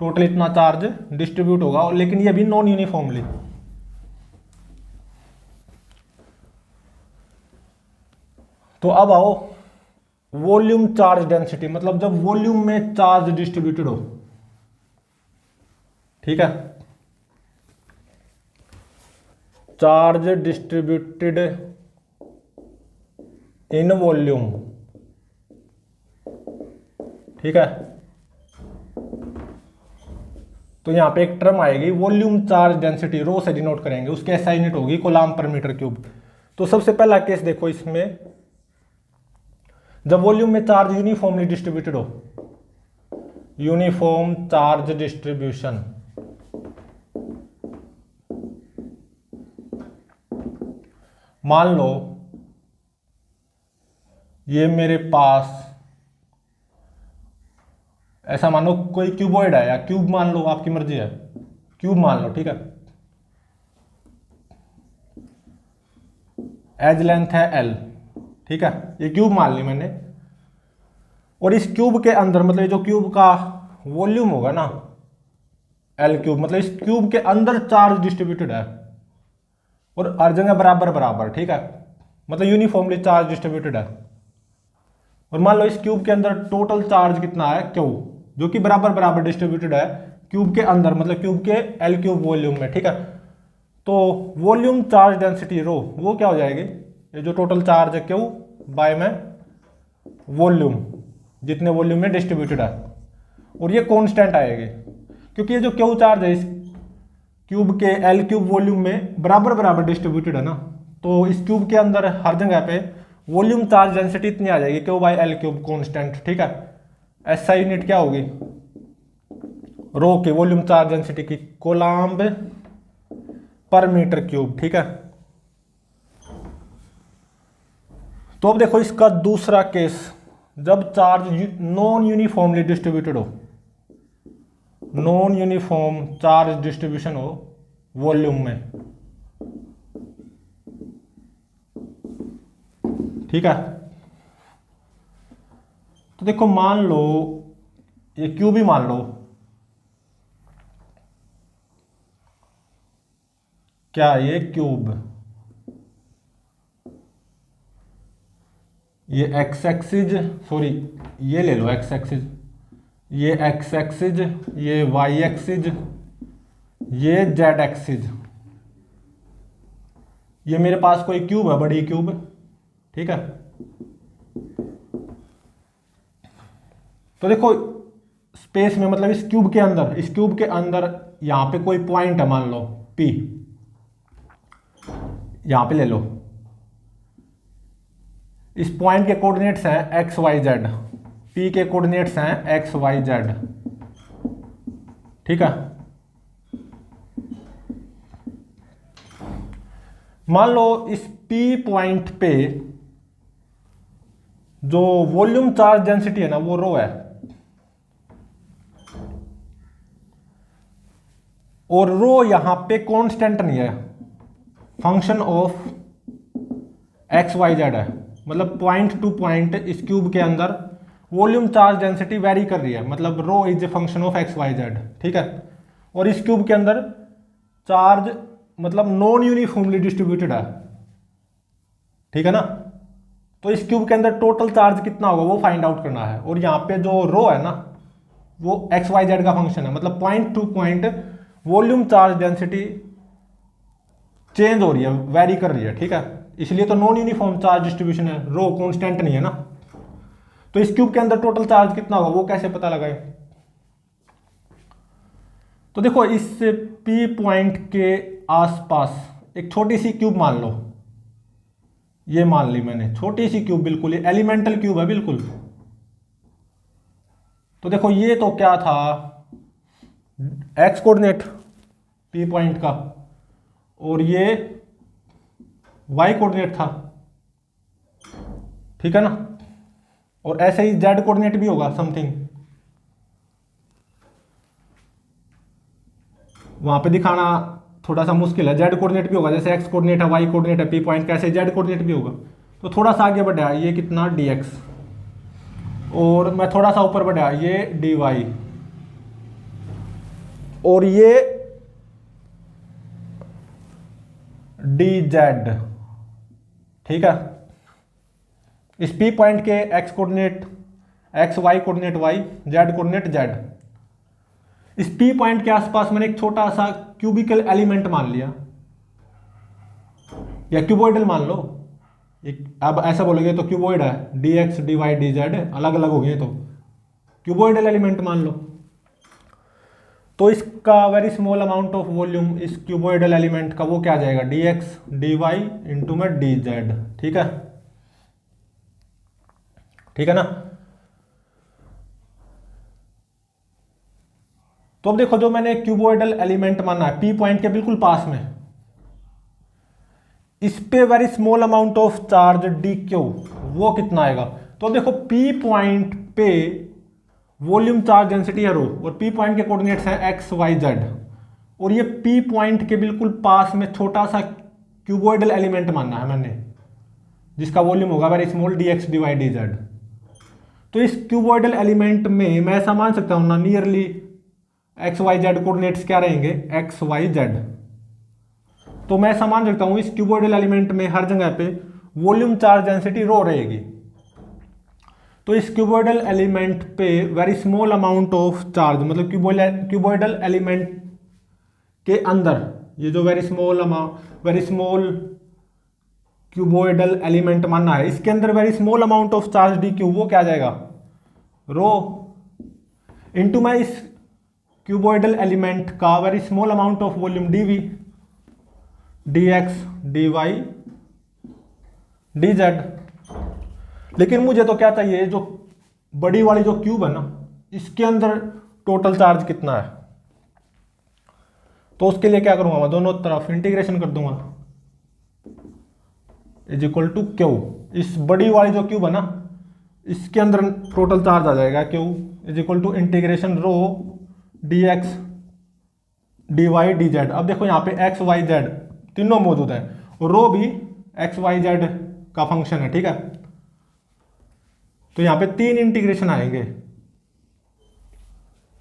टोटल इतना चार्ज डिस्ट्रीब्यूट होगा, लेकिन ये भी नॉन यूनिफॉर्मली। तो अब आओ वॉल्यूम चार्ज डेंसिटी, मतलब जब वॉल्यूम में चार्ज डिस्ट्रीब्यूटेड हो। ठीक है, चार्ज डिस्ट्रीब्यूटेड इन वॉल्यूम। ठीक है, तो यहां पे एक टर्म आएगी वॉल्यूम चार्ज डेंसिटी, रो से डिनोट करेंगे, उसके एसआई यूनिट होगी कूलम्ब पर मीटर क्यूब। तो सबसे पहला केस देखो, इसमें जब वॉल्यूम में चार्ज यूनिफॉर्मली डिस्ट्रीब्यूटेड हो, यूनिफॉर्म चार्ज डिस्ट्रीब्यूशन, मान लो ये मेरे पास ऐसा मानो कोई क्यूबॉइड है, या क्यूब मान लो, आपकी मर्जी है, क्यूब मान लो। ठीक है, एज लेंथ है l। ठीक है, ये क्यूब मान ली मैंने, और इस क्यूब के अंदर, मतलब जो क्यूब का वॉल्यूम होगा ना l क्यूब, मतलब इस क्यूब के अंदर चार्ज डिस्ट्रीब्यूटेड है और हर जगह बराबर बराबर। ठीक है, मतलब यूनिफॉर्मली चार्ज डिस्ट्रीब्यूटेड है। और मान लो इस क्यूब के अंदर टोटल चार्ज कितना है क्यू, जो कि बराबर बराबर डिस्ट्रीब्यूटेड है क्यूब के अंदर, मतलब क्यूब के l क्यूब वॉल्यूम में। ठीक है, तो वॉल्यूम चार्ज डेंसिटी रो वो क्या हो जाएगी, ये जो टोटल चार्ज है क्यू बाय में वॉल्यूम, जितने वॉल्यूम में डिस्ट्रीब्यूटेड है, और ये कांस्टेंट आएगी क्योंकि ये जो क्यू चार्ज है इस क्यूब के l क्यूब वॉल्यूम में बराबर बराबर डिस्ट्रीब्यूटेड है ना, तो इस क्यूब के अंदर हर जगह पे वॉल्यूम चार्ज डेंसिटी इतनी आ जाएगी q by l cube constant. ठीक है, एसआई यूनिट क्या होगी रो की वॉल्यूम चार्ज डेंसिटी की, कूलम्ब पर मीटर क्यूब। ठीक है, तो अब देखो इसका दूसरा केस, जब चार्ज नॉन यूनिफॉर्मली डिस्ट्रीब्यूटेड हो, नॉन यूनिफॉर्म चार्ज डिस्ट्रीब्यूशन हो वॉल्यूम में। ठीक है, तो देखो मान लो ये क्यूब ही मान लो, क्या ये क्यूब, ये एक्स एक्सिस, सॉरी ये ले लो एक्स एक्सिस, ये एक्स एक्सिस, ये वाई एक्सिस, ये जेड एक्सिस, ये मेरे पास कोई क्यूब है, बड़ी क्यूब। ठीक है, तो देखो स्पेस में, मतलब इस क्यूब के अंदर, इस क्यूब के अंदर यहां पे कोई पॉइंट है, मान लो P, यहां पे ले लो, इस पॉइंट के कोऑर्डिनेट्स हैं एक्स वाई जेड, P के कोऑर्डिनेट्स हैं एक्स वाई जेड। ठीक है, मान लो इस P पॉइंट पे जो वॉल्यूम चार्ज डेंसिटी है ना वो रो है, और रो यहां पे कांस्टेंट नहीं है, function of x y z है, मतलब पॉइंट टू पॉइंट इस क्यूब के अंदर वॉल्यूम चार्ज डेंसिटी वेरी कर रही है, मतलब rho is a function of x y z. ठीक है, और इस क्यूब के अंदर चार्ज मतलब नॉन यूनिफॉर्मली डिस्ट्रीब्यूटेड है। ठीक है ना, तो इस क्यूब के अंदर टोटल चार्ज कितना होगा वो फाइंड आउट करना है, और यहाँ पे जो रो है ना वो एक्स वाई जेड का फंक्शन है, मतलब point to point volume charge density change हो रही है, वेरी कर रही है। ठीक है, इसलिए तो नॉन यूनिफॉर्म चार्ज डिस्ट्रीब्यूशन है, रो कांस्टेंट नहीं है ना। तो इस क्यूब के अंदर टोटल चार्ज कितना होगा वो कैसे पता लगाए, तो देखो इस P पॉइंट के आसपास एक छोटी सी क्यूब मान लो, ये मान ली मैंने छोटी सी क्यूब, बिल्कुल ये एलिमेंटल क्यूब है बिल्कुल। तो देखो ये तो क्या था, एक्स कोऑर्डिनेट पी पॉइंट का, और ये वाई कोऑर्डिनेट था, ठीक है ना। और ऐसे ही जेड कोऑर्डिनेट भी होगा समथिंग, वहां पे दिखाना थोड़ा सा मुश्किल है। जेड कोऑर्डिनेट भी होगा, जैसे एक्स कोऑर्डिनेट है, वाई कोऑर्डिनेट है पी पॉइंट का, ऐसे जेड कोऑर्डिनेट भी होगा। तो थोड़ा सा आगे बढ़ा ये कितना dx, और मैं थोड़ा सा ऊपर बढ़ा ये dy, और ये dz, ठीक है। इस पी पॉइंट के x coordinate x, y coordinate y, z coordinate z. इस पी पॉइंट के आसपास मैंने एक छोटा सा क्यूबिकल एलिमेंट मान लिया, या क्यूबॉइडल मान लो। अब ऐसा बोलोगे तो क्यूबॉइड है, d x d y d z अलग अलग हो गए, तो क्यूबॉइडल एलिमेंट मान लो। तो इसका very small amount of volume इस क्यूबॉइडल एलिमेंट का वो क्या आ जाएगा, d x d y into में डी जेड, ठीक है, ठीक है ना। तो अब देखो जो मैंने क्यूबॉइडल एलिमेंट माना है पी पॉइंट के बिल्कुल पास में, इस पे very small amount of charge d q, वो कितना आएगा। तो देखो पी पॉइंट पे वॉल्यूम चार्ज डेंसिटी है रो, और पी पॉइंट के कोऑर्डिनेट्स हैं एक्स वाई जेड, और ये पी पॉइंट के बिल्कुल पास में छोटा सा क्यूबॉइडल एलिमेंट मानना है मैंने, जिसका वॉल्यूम होगा very small d x d y d z. तो इस क्यूबॉइडल एलिमेंट में मैं ऐसा मान सकता हूं ना, nearly x y z coordinates क्या रहेंगे, एक्स वाई जेड। तो मैं ऐसा मान सकता हूं इस क्यूबॉइडल एलिमेंट में हर जगह पे वॉल्यूम चार्ज डेंसिटी रो रहेगी। तो इस क्यूबॉइडल एलिमेंट पे very small amount of charge, मतलब क्यूबॉइडल एलिमेंट के अंदर ये जो वेरी स्मॉल क्यूबॉइडल एलिमेंट मानना है, इसके अंदर very small amount of charge d q, वो क्या आ जाएगा, रो इंटू में इस क्यूबॉइडल एलिमेंट का very small amount of volume d v, d x d y d z. लेकिन मुझे तो क्या चाहिए, जो बड़ी वाली जो क्यूब है ना, इसके अंदर टोटल चार्ज कितना है। तो उसके लिए क्या करूंगा, मैं दोनों तरफ इंटीग्रेशन कर दूंगा, इज इक्वल टू क्यू। इस बड़ी वाली जो क्यूब है ना, इसके अंदर टोटल चार्ज आ जाएगा q is equal to integration rho d x d y d z. अब देखो यहाँ पे एक्स वाई जेड तीनों मौजूद है, और रो भी एक्स वाई जेड का फंक्शन है, ठीक है। तो यहाँ पे तीन इंटीग्रेशन आएंगे,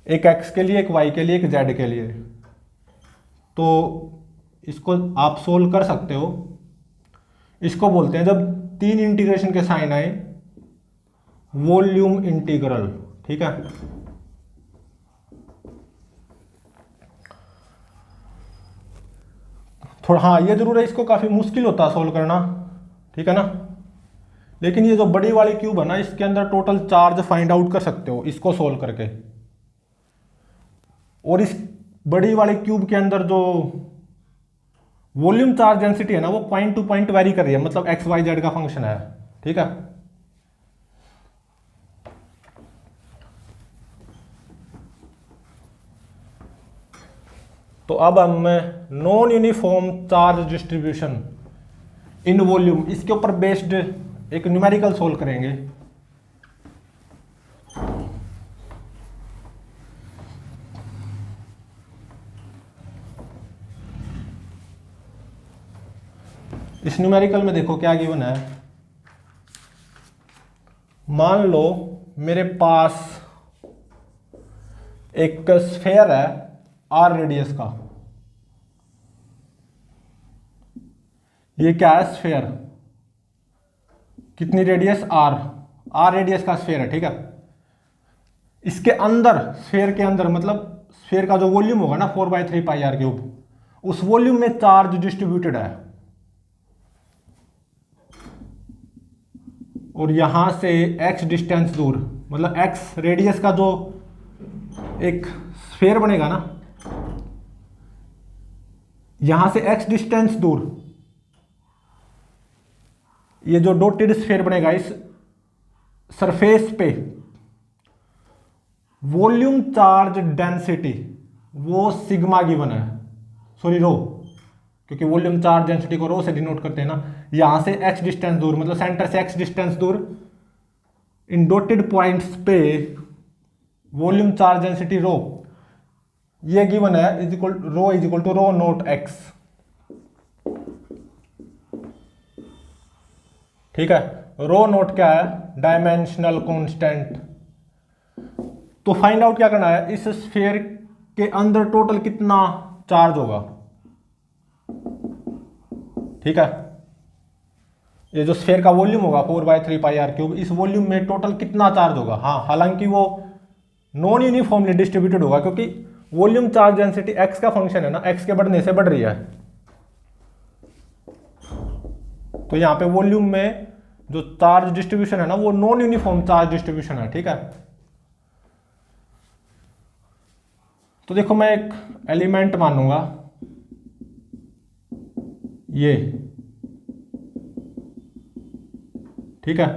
एक एक्स के लिए, एक वाई के लिए, एक जेड के लिए। तो इसको आप सोल्व कर सकते हो। इसको बोलते हैं, जब तीन इंटीग्रेशन के साइन आए, वॉल्यूम इंटीग्रल, ठीक है। थोड़ा हाँ ये जरूर है, इसको काफी मुश्किल होता है सोल्व करना, ठीक है ना। लेकिन ये जो बड़ी वाली क्यूब है ना, इसके अंदर टोटल चार्ज फाइंड आउट कर सकते हो इसको सोल्व करके। और इस बड़ी वाली क्यूब के अंदर जो वॉल्यूम चार्ज डेंसिटी है ना, वो पॉइंट टू पॉइंट वेरी कर रही है, मतलब एक्स वाई जेड का फंक्शन है, ठीक है। तो अब हम non uniform charge distribution in volume, इसके ऊपर बेस्ड एक न्यूमेरिकल सोल्व करेंगे। इस न्यूमेरिकल में देखो क्या गिवन है। मान लो मेरे पास एक स्फेयर है आर रेडियस का, ये क्या है, स्फेयर, कितनी रेडियस, आर रेडियस का स्फेयर है, ठीक है। इसके अंदर, स्फेयर के अंदर मतलब स्फेयर का जो वॉल्यूम होगा ना 4/3 पाई आर क्यूब, उस वॉल्यूम में चार्ज डिस्ट्रीब्यूटेड है। और यहां से x डिस्टेंस दूर, मतलब x रेडियस का जो एक स्फेयर बनेगा ना, यहां से x डिस्टेंस दूर ये जो डॉटेड स्फीयर बनेगा इस सरफेस पे वॉल्यूम चार्ज डेंसिटी वो सिग्मा गिवन है, सॉरी रो, क्योंकि वॉल्यूम चार्ज डेंसिटी को रो से डिनोट करते हैं ना। यहां से x डिस्टेंस दूर, मतलब सेंटर से x डिस्टेंस दूर इन डॉटेड पॉइंट्स पे वॉल्यूम चार्ज डेंसिटी रो ये गिवन है, is equal to rho naught x। ठीक है, रो नोट क्या है? Dimensional constant. तो फाइंड आउट क्या करना है, इस स्फीयर के अंदर टोटल कितना चार्ज होगा। ठीक है, ये जो स्फीयर का वॉल्यूम होगा 4/3πr³, इस वॉल्यूम में टोटल कितना चार्ज होगा। हाँ, हालांकि वो नॉन यूनिफॉर्मली डिस्ट्रीब्यूटेड होगा, क्योंकि वॉल्यूम चार्ज डेंसिटी x का फंक्शन है ना, x के बढ़ने से बढ़ रही है। तो यहां पे वॉल्यूम में जो चार्ज डिस्ट्रीब्यूशन है ना वो नॉन यूनिफॉर्म चार्ज डिस्ट्रीब्यूशन है। ठीक है, तो देखो मैं एक एलिमेंट मानूंगा ये, ठीक है,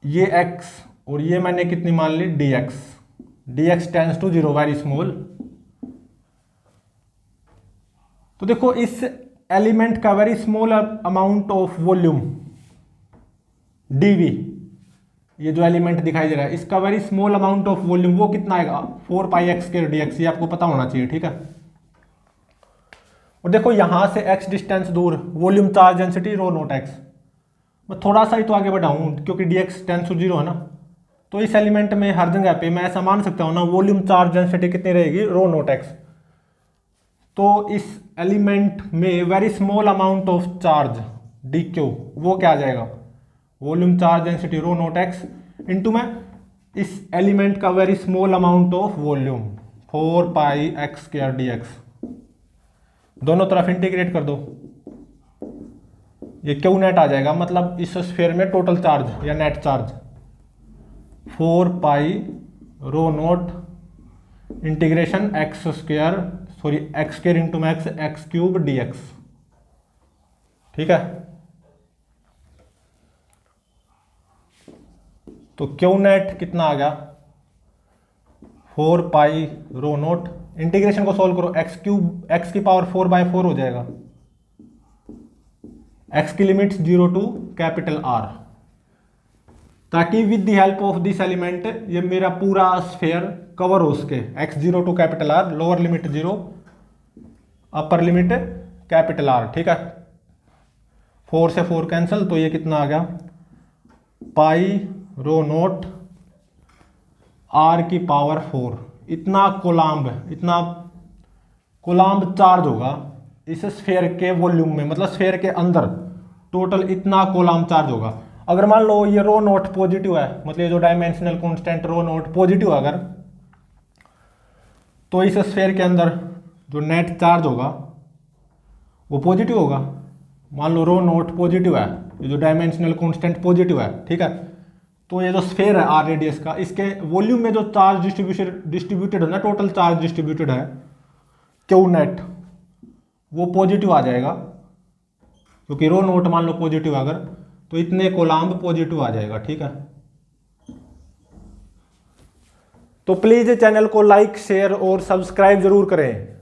ये x और ये मैंने कितनी मान ली dx tends to 0, very small. तो देखो इस एलिमेंट का very small amount of volume dv, ये जो एलिमेंट दिखाई दे रहा है इसका very small amount of volume वो कितना आएगा 4πx² dx, ये आपको पता होना चाहिए। ठीक है, और देखो यहां से x डिस्टेंस दूर वॉल्यूम चार्ज डेंसिटी रो नोट x, मैं थोड़ा सा ही तो आगे बढ़ाऊं क्योंकि dx टेंड्स टू 0 है ना, तो इस एलिमेंट में हर जगह पे मैं ऐसा मान सकता हूं ना वॉल्यूम चार्ज डेंसिटी कितनी रहेगी रो नोट x। तो इस एलिमेंट में very small amount of charge dq वो क्या आ जाएगा, वॉल्यूम चार्ज डेंसिटी रो नोट x इंटू में इस एलिमेंट का very small amount of volume 4πx² dx। दोनों तरफ इंटीग्रेट कर दो, ये क्यू नेट आ जाएगा, मतलब इस स्फीयर में टोटल चार्ज या net charge 4π rho naught integration x² into max x³ dx। ठीक है, तो क्यू नेट कितना आ गया 4π रो नोट, इंटीग्रेशन को सोल्व करो x की पावर 4/4 हो जाएगा, x की लिमिट्स 0 टू कैपिटल R, ताकि with the help of this element ये मेरा पूरा स्फीयर कवर हो सके। x 0 to capital R, lower limit 0, upper limit capital R। ठीक है, 4 से 4 कैंसिल, तो ये कितना आ गया पाई रो नोट R की पावर 4। इतना कोलाम्ब चार्ज होगा इस स्फीयर के वॉल्यूम में, मतलब स्फीयर के अंदर टोटल इतना कोलाम्ब चार्ज होगा। अगर मान लो ये रो नोट पॉजिटिव है, मतलब ये जो डायमेंशनल कांस्टेंट रो नोट पॉजिटिव है अगर, तो इस स्फीयर के अंदर जो नेट चार्ज होगा वो पॉजिटिव होगा। मान लो रो नोट पॉजिटिव है, ये जो डायमेंशनल कांस्टेंट पॉजिटिव है। ठीक है, तो ये जो स्फीयर है r रेडियस का, इसके वॉल्यूम में जो चार्ज डिस्ट्रीब्यूटेड है ना, टोटल चार्ज डिस्ट्रीब्यूटेड है क्यू नेट, वो पॉजिटिव आ जाएगा, क्योंकि रो नोट मान लो पॉजिटिव अगर, तो इतने कोलाम्ब पॉजिटिव आ जाएगा। ठीक है, तो प्लीज चैनल को लाइक शेयर और सब्सक्राइब जरूर करें।